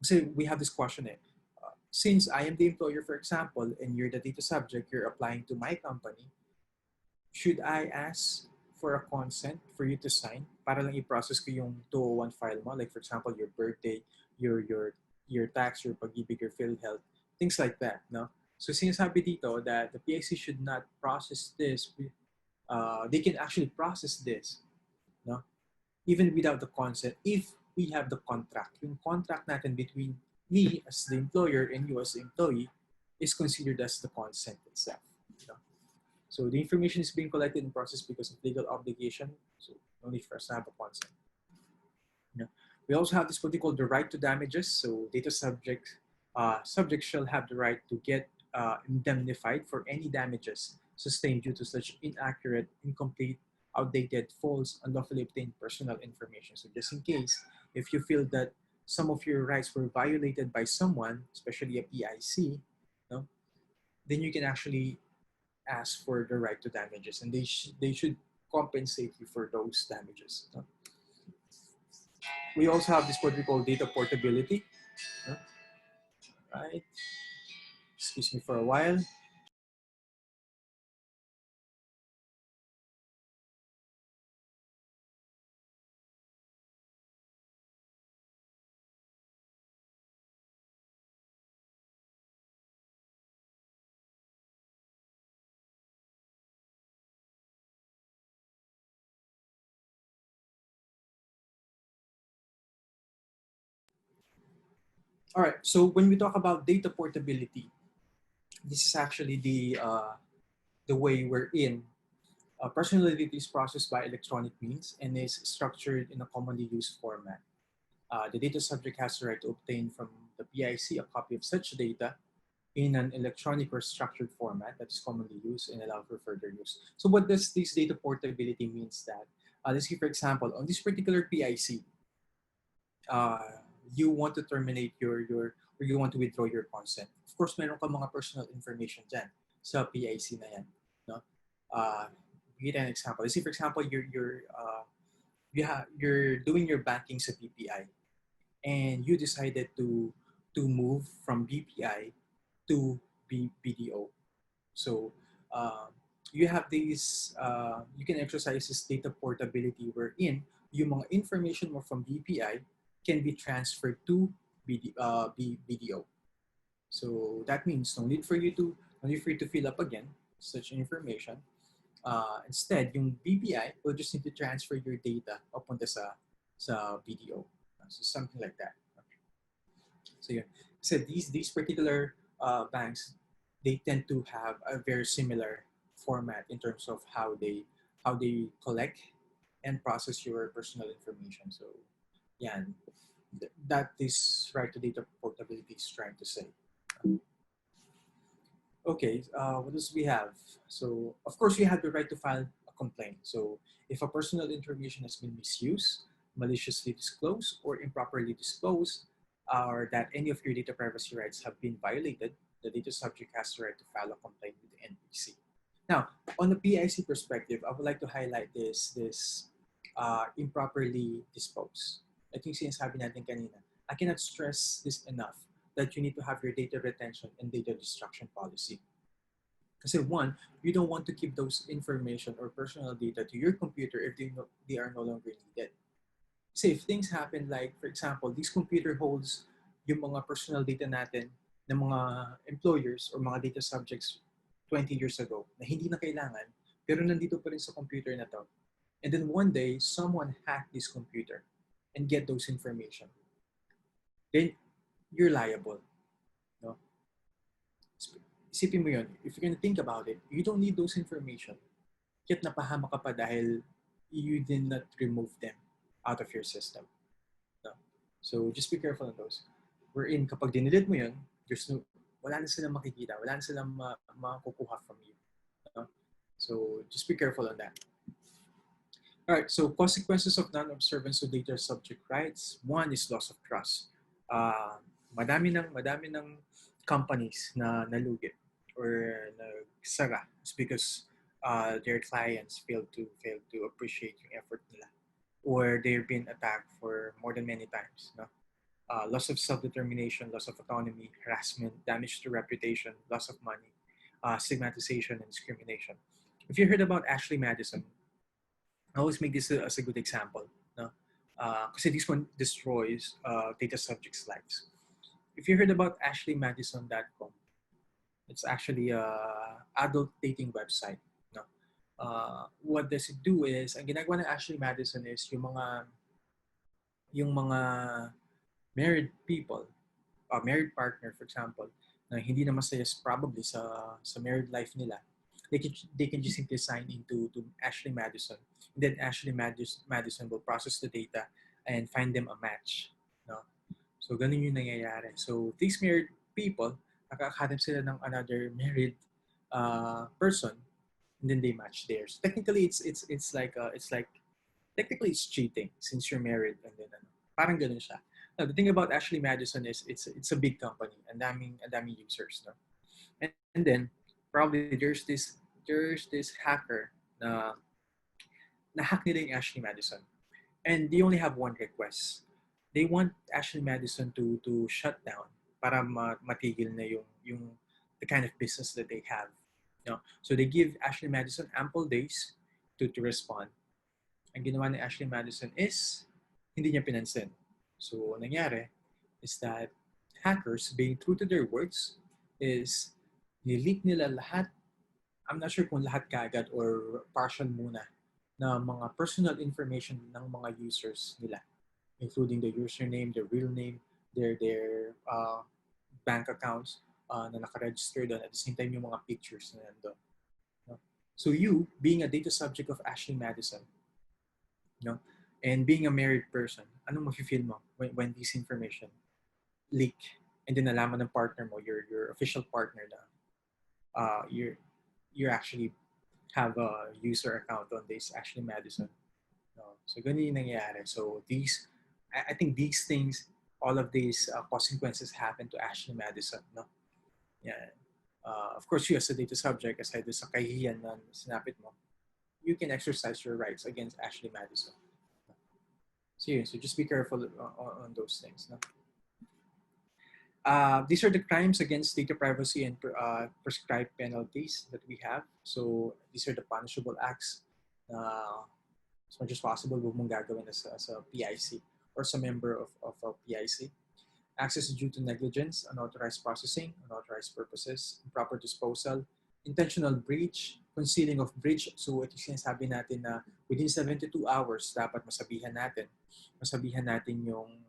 kasi we have this question since I am the employer, for example, and you're the data subject, you're applying to my company, should I ask for a consent for you to sign para lang i-process ko yung 201 file mo? Like for example, your birthday, your tax, your pag-ibig, your PhilHealth, things like that, no? So sinasabi dito that the PIC should not process this. They can actually process this, no? Even without the consent, if we have the contract. Yung contract natin between me as the employer and you as the employee is considered as the consent itself. No? So the information is being collected and processed because of legal obligation. So no need for us to have a consent. You know? We also have this what they call the right to damages. So data subject shall have the right to get indemnified for any damages sustained due to such inaccurate, incomplete, outdated, false, unlawfully obtained personal information. So just in case, if you feel that some of your rights were violated by someone, especially a PIC, no, then you can actually ask for the right to damages, and they should compensate you for those damages. No? We also have this what we call data portability. No? Right? Excuse me for a while. All right. So when we talk about data portability, this is actually the way we're in. Personal data is processed by electronic means and is structured in a commonly used format. The data subject has the right to obtain from the PIC a copy of such data in an electronic or structured format that is commonly used and allowed for further use. So what does this data portability means that? Let's say, for example, on this particular PIC, you want to terminate your or you want to withdraw your consent. Of course, meron ka mga personal information dyan sa PIC na yan. No? Give an example. Let's say, for example, you're doing your banking sa BPI and you decided to move from BPI to BDO. So you have these, you can exercise this data portability wherein yung mga information mo from BPI can be transferred to BDO. So that means no need for you to fill up again such information. Instead, yung BPI will just need to transfer your data papunta sa BDO. So something like that. So yeah, so these particular banks, they tend to have a very similar format in terms of how they collect and process your personal information. So yeah, that is right to data portability is trying to say. Okay, what else we have? So of course you have the right to file a complaint. So if a personal information has been misused, maliciously disclosed, or improperly disclosed, or that any of your data privacy rights have been violated, the data subject has the right to file a complaint with the NPC. Now, on the PIC perspective, I would like to highlight this improperly disposed. I think sinasabi natin kanina, I cannot stress this enough that you need to have your data retention and data destruction policy. Kasi one, you don't want to keep those information or personal data to your computer if they are no longer needed. Say if things happen like, for example, this computer holds yung mga personal data natin ng mga employers or mga data subjects 20 years ago na hindi na kailangan, pero nandito pa rin sa computer na to. And then one day, someone hacked this computer and get those information. Then you're liable. No? Isipin mo yun, if you're gonna think about it, you don't need those information. Yet napahama ka pa dahil you did not remove them out of your system. No? So just be careful on those. Wherein kapag dinilit mo yun, wala na silang makikita, wala na silang makukuha from you. No? So just be careful on that. All right, so consequences of non-observance of data subject rights. One is loss of trust. Madami ng companies na nalugi or sara. It's because their clients fail to appreciate yung effort nila, or they've been attacked for more than many times. No? Loss of self-determination, loss of autonomy, harassment, damage to reputation, loss of money, stigmatization, and discrimination. If you heard about Ashley Madison, I always make this as a good example. No? Because this one destroys data subjects' lives. If you heard about ashleymadison.com, it's actually a adult dating website. No? What does it do is, ang ginagawa ng Ashley Madison is yung mga married people, married partner, for example, na hindi na masaya probably sa married life nila, they can just simply sign into to Ashley Madison. And then Madison will process the data and find them a match. No? So, ganun yung nangyayari. So, these married people, nakakahanap sila ng another married person, and then they match theirs. Technically, it's like technically it's cheating since you're married, and then parang ganun siya. Now, the thing about Ashley Madison is it's a big company, and daming users, no. And then probably there's this hacker na hack nila yung Ashley Madison, and they only have one request. They want Ashley Madison to shut down para matigil na yung the kind of business that they have. No? So they give Ashley Madison ample days to respond. Ang ginawa ni Ashley Madison is hindi niya pinansin. So, nangyari is that hackers, being true to their words, is nileak nila lahat. I'm not sure kung lahat kaagad or partial muna na mga personal information ng mga users nila, including the username, their real name, their bank accounts na nakaregister doon, at the same time yung mga pictures na nandun. No? So you, being a data subject of Ashley Madison, no, and being a married person, anong mafe-feel mo when this information leak, and then nalaman ng partner mo, your official partner, na you actually have a user account on this Ashley Madison. No? So ganun yung nangyayari. So I think these things, all of these consequences happen to Ashley Madison. No? Yeah. Of course, you as a data subject, aside sa kahihiyan na sinapit mo, you can exercise your rights against Ashley Madison. So just be careful on those things. No? These are the crimes against data privacy and prescribed penalties that we have. So these are the punishable acts. As much as possible, huwag mong gagawin as a PIC or as a member of a PIC. Access due to negligence, unauthorized processing, unauthorized purposes, improper disposal, intentional breach, concealing of breach. So ito yung sinasabi natin na within 72 hours, dapat masabihan natin yung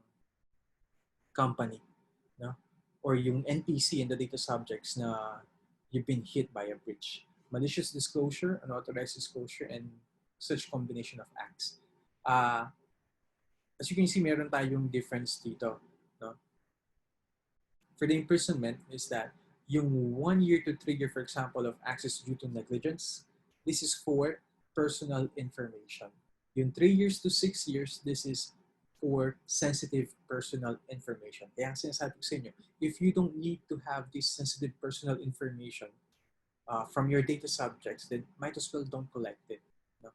company, no? Or yung NPC and the data subjects na you've been hit by a breach. Malicious disclosure, unauthorized disclosure, and such combination of acts. As you can see, meron tayong difference dito. No? For the imprisonment is that yung 1 year to 3 year, for example, of access due to negligence, this is for personal information. Yung 3 years to 6 years, this is for sensitive personal information. Kaya sinasabi ko sa inyo, if you don't need to have this sensitive personal information from your data subjects, then might as well don't collect it. No?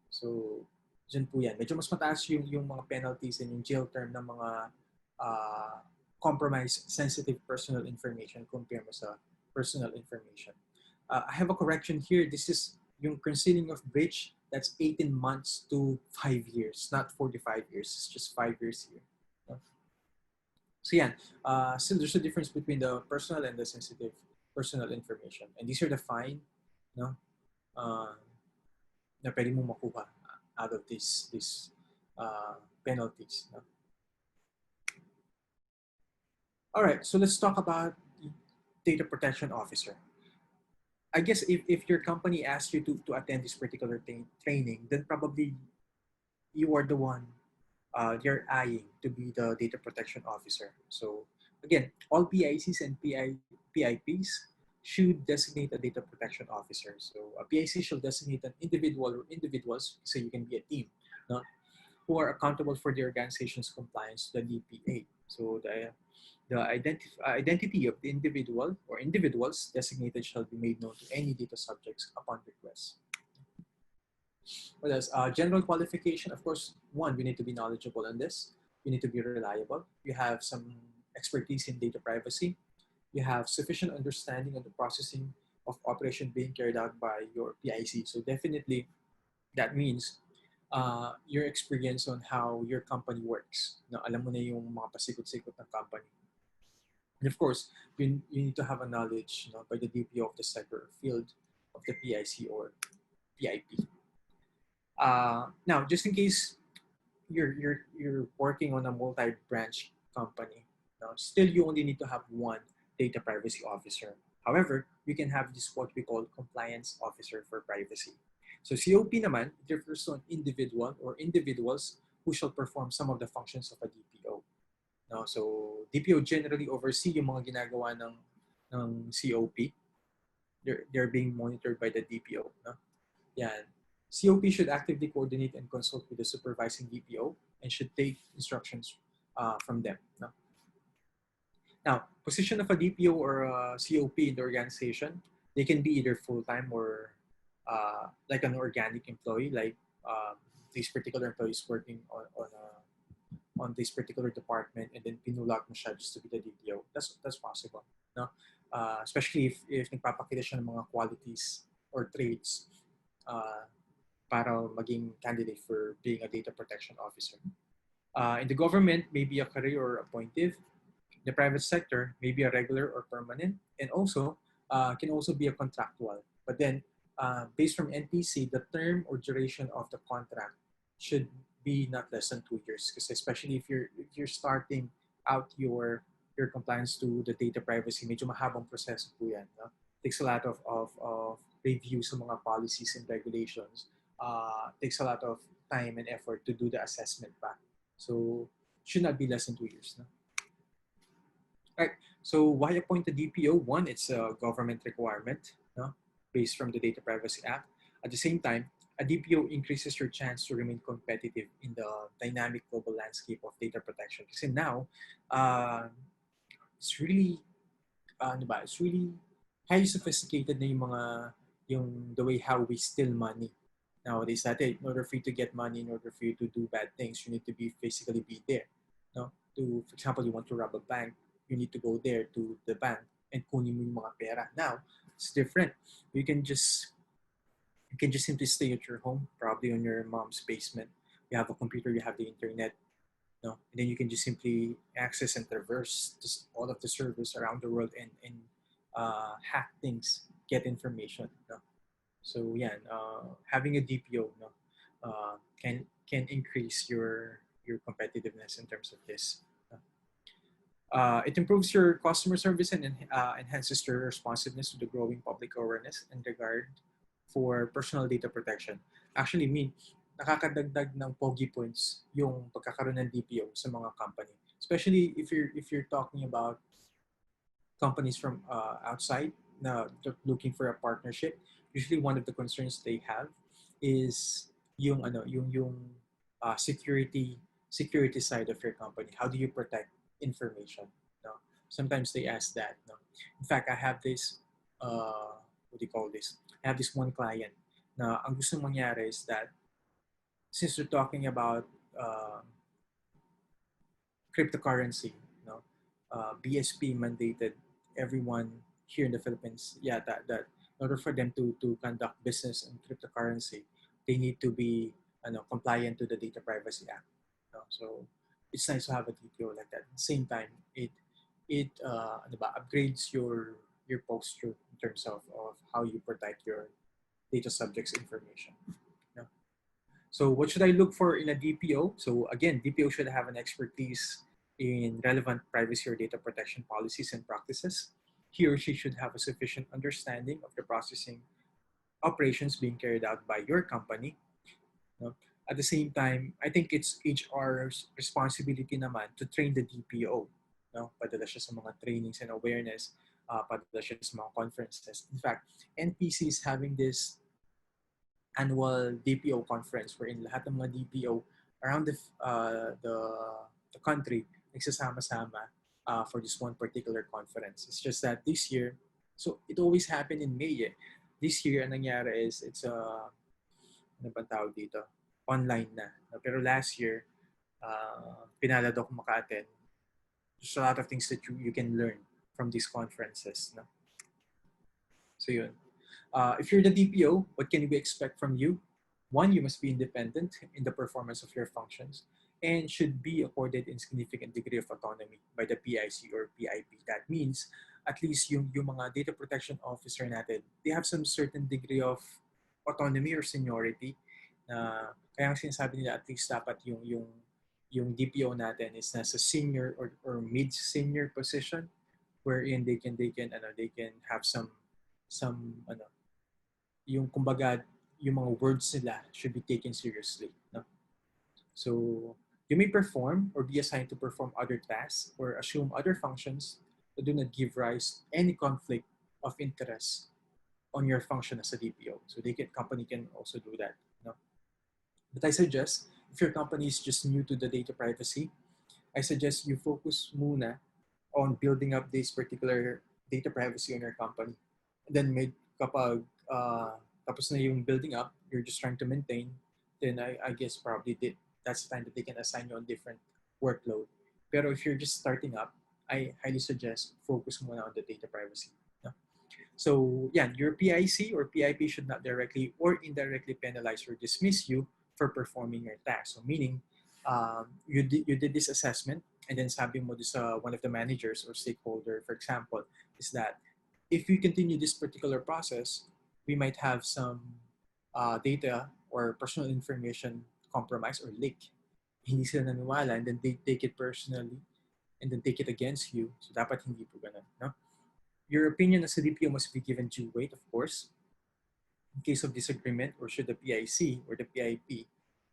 So, dyan po yan. Medyo mas mataas yung mga penalties and yung jail term ng mga compromise sensitive personal information compare mo sa personal information. I have a correction here. This is yung concealing of breach. That's 18 months to 5 years, not 45 years. It's just 5 years here. No? So yan. Still, there's a difference between the personal and the sensitive personal information. And these are the fine, no? Na pwede mong makuha out of these penalties. No? All right, so let's talk about data protection officer. I guess if your company asks you to attend this particular training, then probably you are the one you're eyeing to be the data protection officer. So again, all PICs and PIPs should designate a data protection officer. So a PIC shall designate an individual or individuals, so you can be a team, no? Who are accountable for the organization's compliance to the DPA. So The identity of the individual or individuals designated shall be made known to any data subjects upon request. What else? General qualification, of course, one, we need to be knowledgeable in this. You need to be reliable. You have some expertise in data privacy. You have sufficient understanding of the processing of operation being carried out by your PIC. So definitely that means your experience on how your company works. No, alam mo na yung mga pasikot-sikot ng company. And of course, you need to have a knowledge by the DPO of the sector or field of the PIC or PIP. Now, just in case you're working on a multi-branch company, still you only need to have one data privacy officer. However, you can have this what we call compliance officer for privacy. So COP naman refers to an individual or individuals who shall perform some of the functions of a DPO. No, so DPO generally oversee yung mga ginagawa ng COP. They're being monitored by the DPO. No? Yan. COP should actively coordinate and consult with the supervising DPO and should take instructions from them. No? Now, position of a DPO or a COP in the organization, they can be either full-time or like an organic employee, like these particular employees working on this particular department and then pinulak mo siya just to be the DPO. That's possible. No? Especially if nagpapakita siya ng mga qualities or traits para maging candidate for being a data protection officer. In the government, maybe a career or appointive. In the private sector, maybe a regular or permanent. And also, can also be a contractual. But then, based from NPC, the term or duration of the contract should be not less than 2 years. Because especially if you're starting out your compliance to the data privacy, medyo mahabang proseso po yan. No? Takes a lot of review sa mga policies and regulations. Takes a lot of time and effort to do the assessment back. So, should not be less than 2 years. No? Right. So why appoint a DPO? One, it's a government requirement, no? Based from the Data Privacy Act. At the same time, a DPO increases your chance to remain competitive in the dynamic global landscape of data protection. Because now, it's really, it's really highly sophisticated na yung the way how we steal money nowadays. Dati, in order for you to get money, in order for you to do bad things, you need to physically be there. No? For example, you want to rob a bank, you need to go there to the bank and kunin mo yung mga pera. Now, it's different. You can just simply stay at your home, probably on your mom's basement. You have a computer, you have the internet, and then you can just simply access and traverse all of the servers around the world and hack things, get information. So yeah, having a DPO can increase your competitiveness in terms of this. It improves your customer service and enhances your responsiveness to the growing public awareness and regard for personal data protection. Actually, nakakadagdag ng pogi points yung pagkakaroon ng DPO sa mga company. Especially if you're talking about companies from outside na looking for a partnership. Usually, one of the concerns they have is yung security side of your company. How do you protect information? No? Sometimes they ask that. No? In fact, I have this, what do you call this? I have this one client na ang gusto mangyari is that since we're talking about cryptocurrency, BSP mandated everyone here in the Philippines, that in order for them to conduct business in cryptocurrency, they need to be compliant to the Data Privacy Act. So it's nice to have a DPO like that. At the same time, it upgrades your posture in terms of how you protect your data subjects information. So what should I look for in a DPO? So again, DPO should have an expertise in relevant privacy or data protection policies and practices. He or she should have a sufficient understanding of the processing operations being carried out by your company. At the same time, I think it's HR's responsibility naman to train the DPO. Padala siya sa mga trainings and awareness, padala siya sa mga conferences. In fact, NPC is having this annual DPO conference wherein lahat ng mga DPO around the country nagsasama-sama for this one particular conference. It's just that this year, so it always happened in May. Eh. This year, ang nangyari is it's ano ba tawag dito? Online na. No? Pero last year, pinalad ako maka-attend. There's a lot of things that you can learn from these conferences. No? So yun. If you're the DPO, what can we expect from you? One, you must be independent in the performance of your functions and should be accorded in significant degree of autonomy by the PIC or PIP. That means at least yung mga data protection officer natin, they have some certain degree of autonomy or seniority na kaya ang sinasabi nila at least dapat yung DPO natin is nasa senior or mid-senior position wherein they can have some yung kumbaga yung mga words nila should be taken seriously. No? So, you may perform or be assigned to perform other tasks or assume other functions that do not give rise to any conflict of interest on your function as a DPO. So, company can also do that. No? But I suggest, if your company is just new to the data privacy, I suggest you focus muna on building up this particular data privacy on your company. And then kapag tapos na yung building up, you're just trying to maintain, then I guess probably that's the time that they can assign you on different workload. Pero if you're just starting up, I highly suggest focus muna on the data privacy. No? So yeah, your PIC or PIP should not directly or indirectly penalize or dismiss you for performing your task. So meaning, you did this assessment and then sabi mo sa one of the managers or stakeholder, for example, is that if we continue this particular process, we might have some data or personal information compromise or leak. Hindi sila naniwala and then they take it personally and then take it against you. So dapat hindi po ganun. No? Your opinion as a DPO must be given due weight, of course. In case of disagreement, or should the PIC or the PIP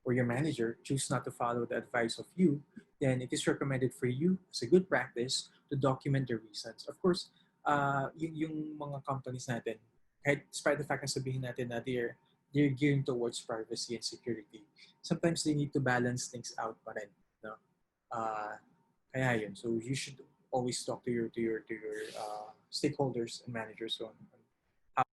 or your manager choose not to follow the advice of you, then it is recommended for you as a good practice to document the reasons. Of course, yung mga companies natin, kahit despite the fact na sabihin natin na they're gearing towards privacy and security, sometimes they need to balance things out pa rin. No? Kaya yun. So you should always talk to your stakeholders and managers on how.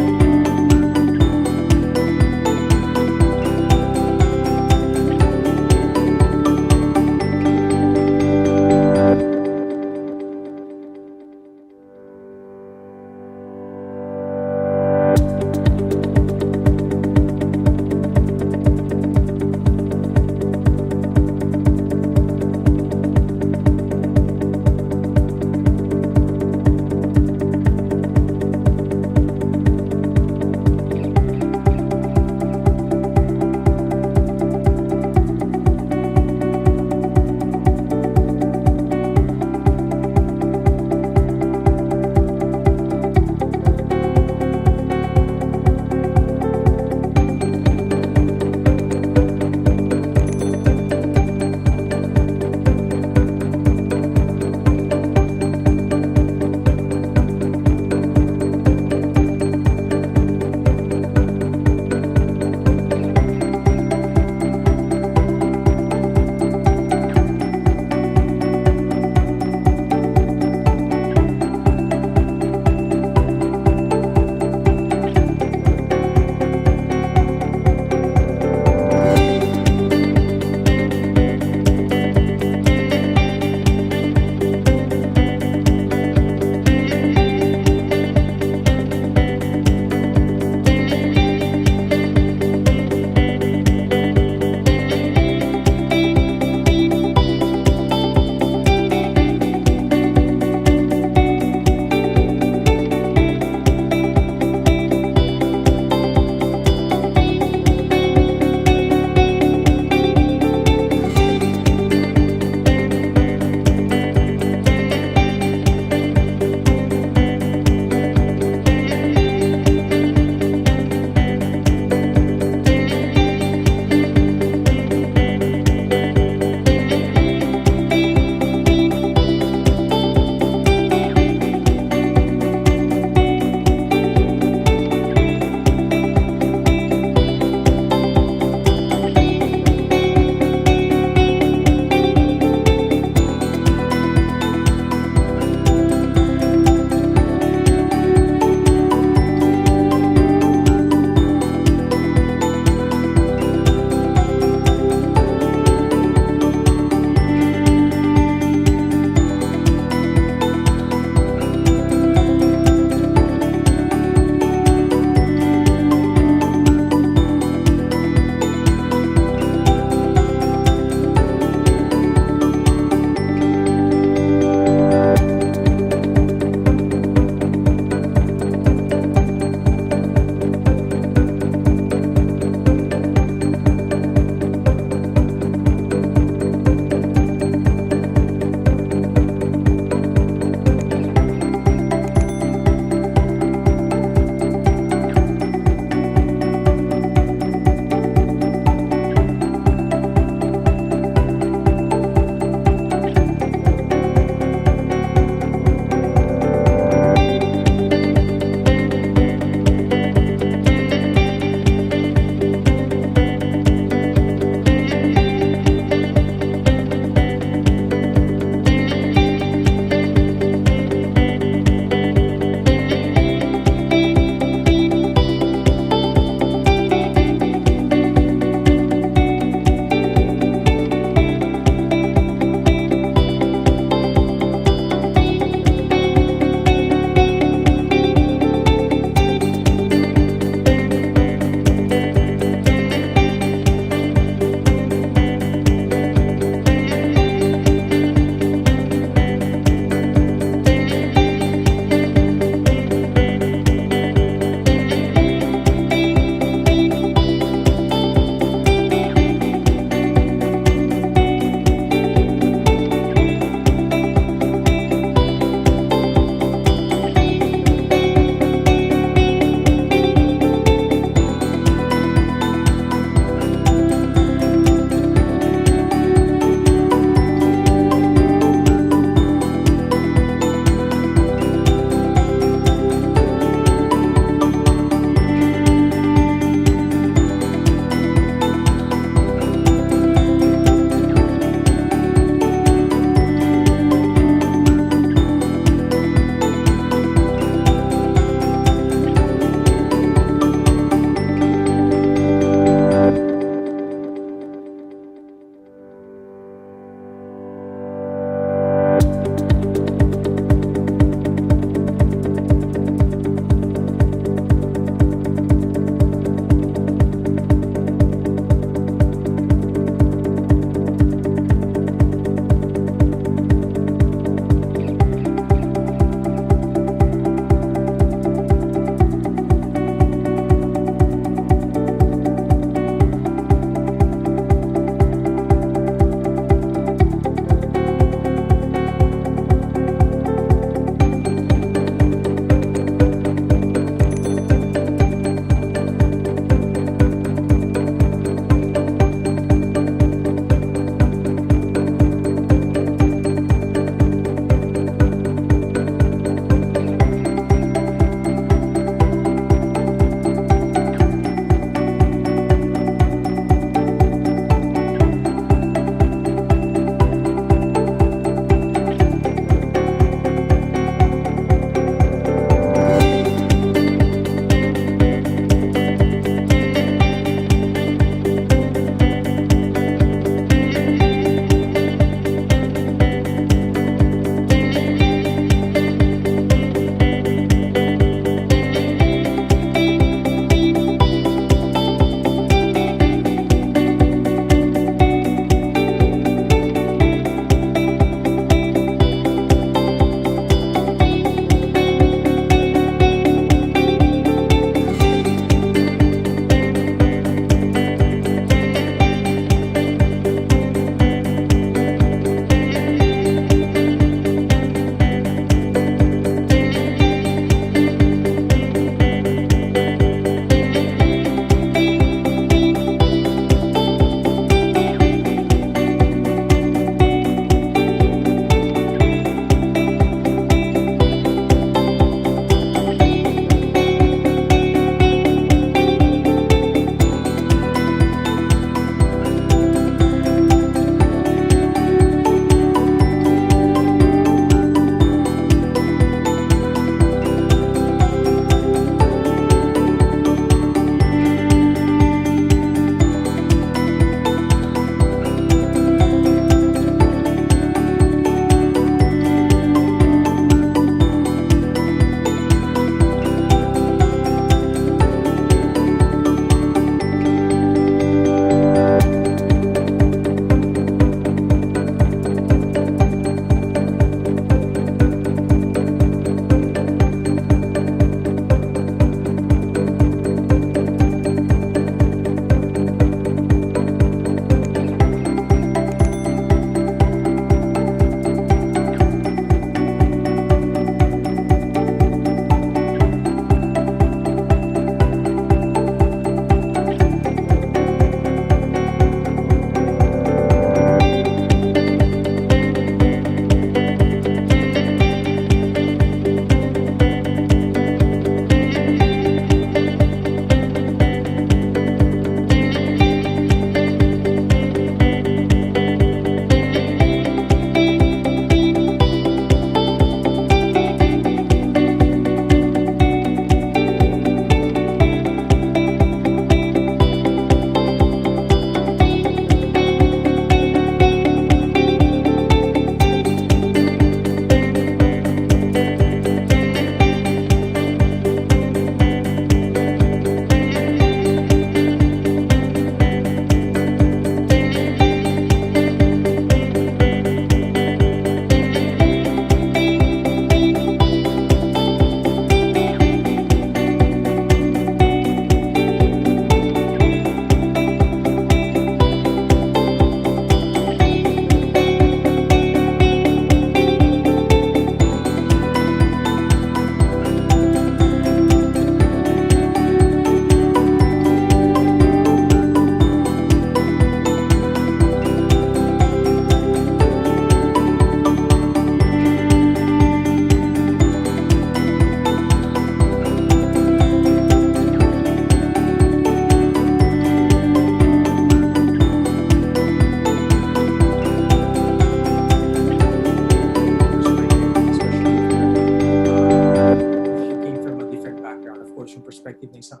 perspective ng isang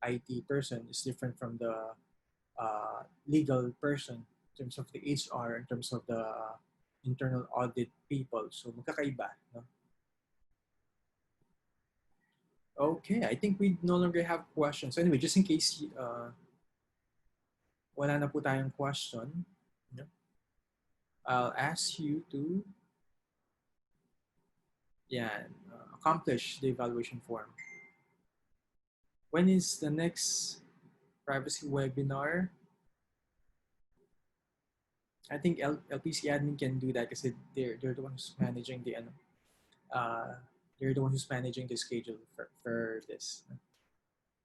IT person is different from the legal person in terms of the HR, in terms of the internal audit people. So magkakaiba, no? Okay, I think we no longer have questions. Anyway, just in case wala na po tayong question, no? I'll ask you to accomplish the evaluation form. When is the next privacy webinar? I think LPC admin can do that because they're the ones managing the they're the one who's managing the schedule for this.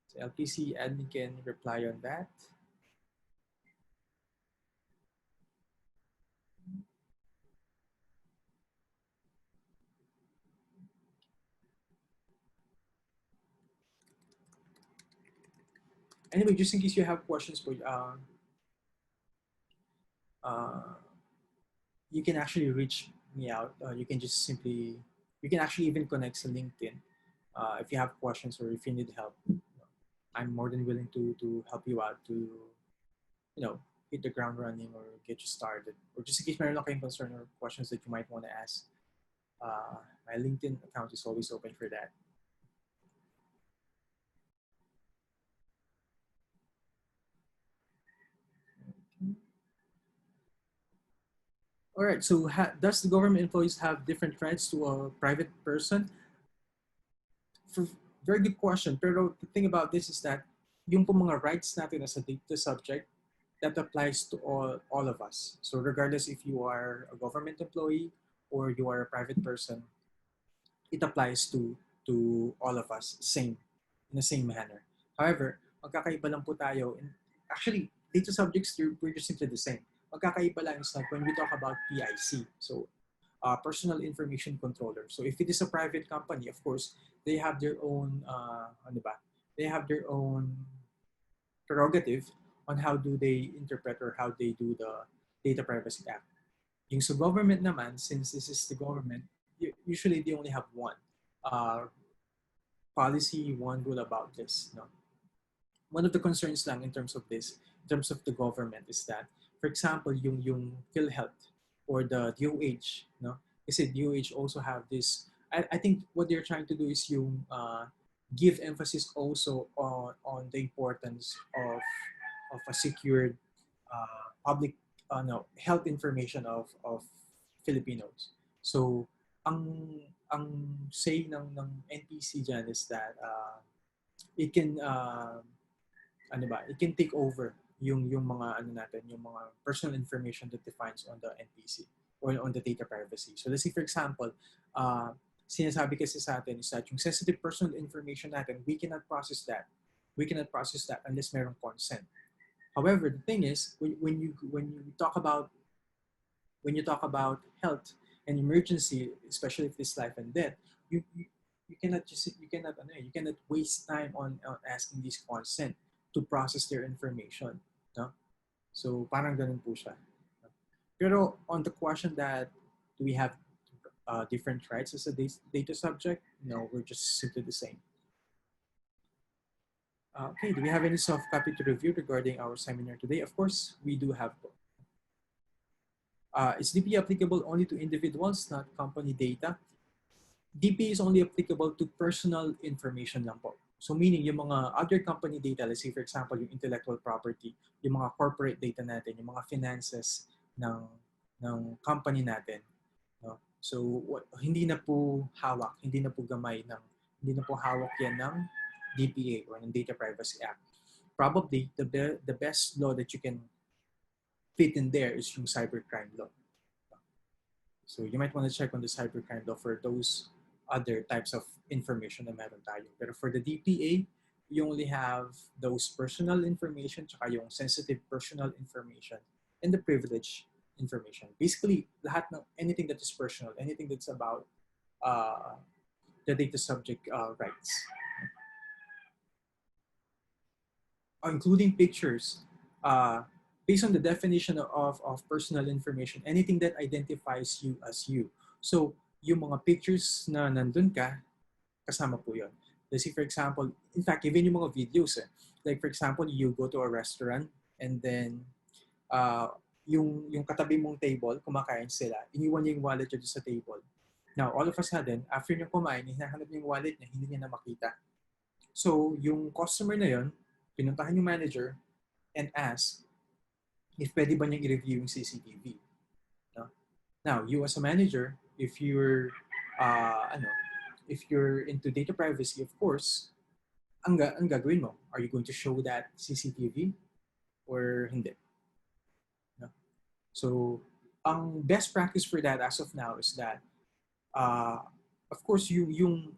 So LPC admin can reply on that. Anyway, just in case you have questions, you can actually reach me out. You can just simply, you can actually even connect to LinkedIn if you have questions or if you need help. I'm more than willing to help you out to, hit the ground running or get you started. Or just in case meron lang kayong concern or questions that you might want to ask, my LinkedIn account is always open for that. All right, so does the government employees have different rights to a private person? For, very good question. Pero the thing about this is that yung po mga rights natin as a data subject, that applies to all of us. So regardless if you are a government employee or you are a private person, it applies to all of us in the same manner. However, magkakaiba lang po tayo. And actually, data subjects, we're just simply the same. Magkakaiba lang is like when we talk about PIC, so personal information controller. So if it is a private company, of course, they have their own, they have their own prerogative on how do they interpret or how they do the Data Privacy Act. Yung sa government naman, since this is the government, usually they only have one policy, one rule about this. No? One of the concerns lang in terms of this, in terms of the government, is that, for example, yung PhilHealth or the DOH, no? Kasi DOH also have this, I think what they're trying to do is yung give emphasis also on the importance of a secured public health information of Filipinos. So ang say ng NPC dyan is that it can it can take over yung mga natin, yung mga personal information that defines on the NPC or on the data privacy. So let's say for example, sinasabi kasi sa atin is that yung sensitive personal information natin, we cannot process that. We cannot process that unless merong consent. However, the thing is, when you talk about health and emergency, especially if it's life and death, you cannot waste time on asking this consent to process their information, no? So parang ganun po siya. Pero on the question that do we have different rights as a data subject? No, we're just simply the same. Okay, do we have any soft copy to review regarding our seminar today? Of course, we do have. Is DPA applicable only to individuals, not company data? DPA is only applicable to personal information lang po. So meaning yung mga other company data, let's say for example, yung intellectual property, yung mga corporate data natin, yung mga finances ng company natin. No? So hindi na po hawak, hindi na po hawak yan ng DPA or ng Data Privacy Act. Probably the best law that you can fit in there is yung cybercrime law. So you might want to check on the cybercrime law for those other types of information na meron tayo. Pero for the DPA, you only have those personal information, tsaka yung sensitive personal information, and the privilege information. Basically, lahat ng anything that is personal, anything that's about the data subject rights. Including pictures, based on the definition of personal information, anything that identifies you as you. So, yung mga pictures na nandun ka, kasama po yun. Let's say, for example, in fact, even yung mga videos, like for example, you go to a restaurant and then uh, yung katabi mong table, kumakain sila, iniwan niya yung wallet niya sa table. Now, all of a sudden, after niya kumain, hinahanap niya yung wallet niya, hindi niya na makita. So, yung customer na yon, pinuntahan yung manager and ask if pwede ba niyang i-review yung CCTV. No? Now, you as a manager, ano, if you're into data privacy, of course, ang gagawin mo, are you going to show that CCTV or hindi? No? So, ang best practice for that as of now is that, uh, of course, yung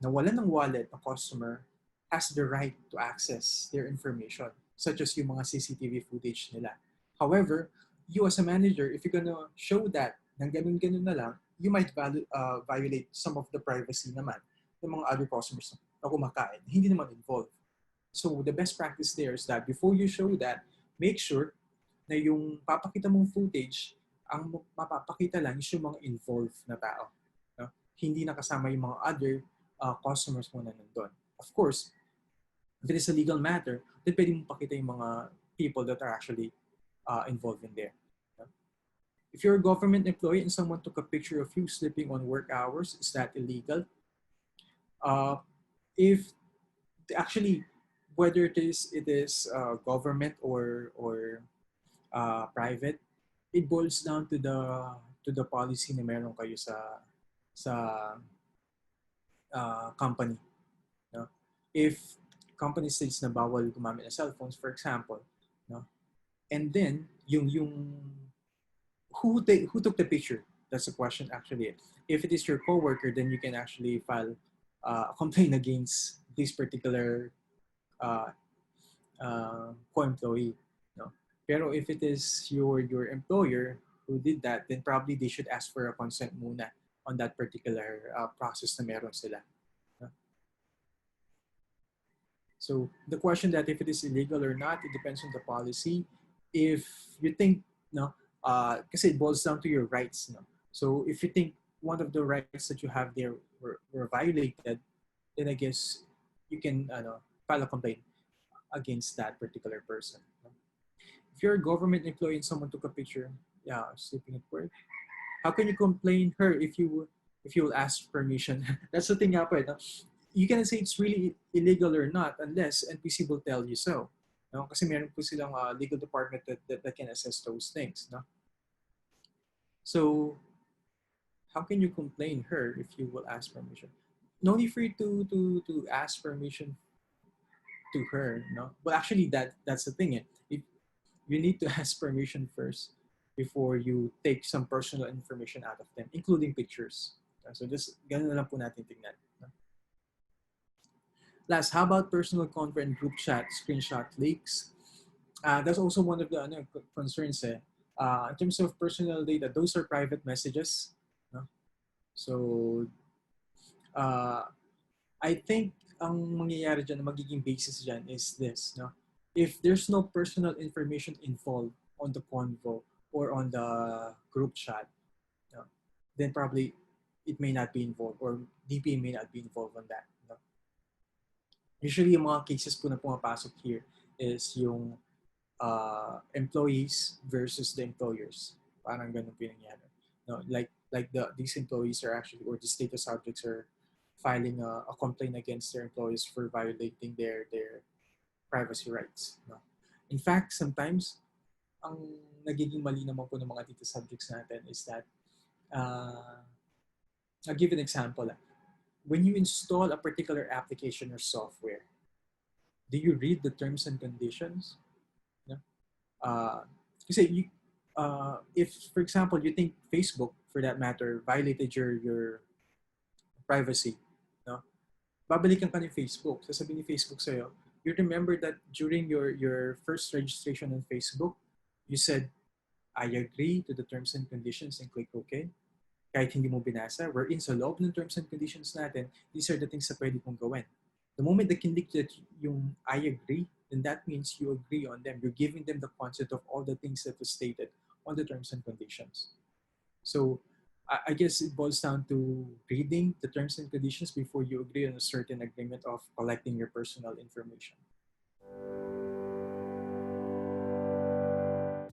nawalan ng wallet ng customer has the right to access their information, such as yung mga CCTV footage nila. However, you as a manager, if you're gonna show that ng ganun-ganun na lang, you might violate some of the privacy naman ng mga other customers na kumakain, hindi naman involved. So the best practice there is that before you show that, make sure na yung papakita mong footage, ang mapapakita lang is yung mga involved na tao. No? Hindi nakasama yung mga other customers mo na nandun. Of course, if it is a legal matter, then pwede mong pakita yung mga people that are actually involved in there. No? If you're a government employee and someone took a picture of you sleeping on work hours, is that illegal? If actually, whether it is government or private, it boils down to the policy na meron kayo sa company. No? If company says na bawal gumamit ng cellphones, for example, no? And then yung who took the picture? That's the question actually. If it is your coworker, then you can actually file a complaint against this particular uh, co-employee. No? Pero if it is your employer who did that, then probably they should ask for a consent muna on that particular process na meron sila. No? So the question that if it is illegal or not, it depends on the policy. If you think, no, kasi it boils down to your rights. No? So if you think one of the rights that you have there were violated, then I guess you can file a complaint against that particular person. If you're a government employee and someone took a picture, yeah, sleeping at work, how can you complain her if you will ask permission? That's the thing nga po, no? You can say it's really illegal or not unless NPC will tell you so. No? Kasi meron po silang legal department that can assess those things. No? So, how can you complain her if you will ask permission? No need for you to ask permission to her. No? Well, actually, that's the thing. If you need to ask permission first before you take some personal information out of them, including pictures. So just ganun na lang po natin tingnan. Last, how about personal conference group chat screenshot leaks? That's also one of the concerns. In terms of personal data, those are private messages. No? So, I think ang mangyayari dyan, magiging basis dyan is this. No? If there's no personal information involved on the convo or on the group chat, no, then probably it may not be involved or DPA may not be involved on that. No? Usually, yung mga cases po na pumapasok here is yung employees versus the employers. Parang ganun po yung nangyari. No, like these employees are actually, or these data subjects are filing a complaint against their employees for violating their privacy rights. No? In fact, sometimes, ang nagiging mali naman po ng mga data subjects natin is that, I'll give an example. When you install a particular application or software, do you read the terms and conditions? No? Kasi if, for example, you think Facebook, for that matter, violated your privacy, no? Babalikan ka ni Facebook. Sasabihin ni Facebook sa'yo, you remember that during your first registration on Facebook, you said, I agree to the terms and conditions and click OK. Kahit hindi mo binasa, we're in sa loob ng terms and conditions natin, these are the things na pwede kong gawin. The moment that kinlik that yung I agree, then that means you agree on them. You're giving them the concept of all the things that was stated on the terms and conditions. So, I guess it boils down to reading the terms and conditions before you agree on a certain agreement of collecting your personal information.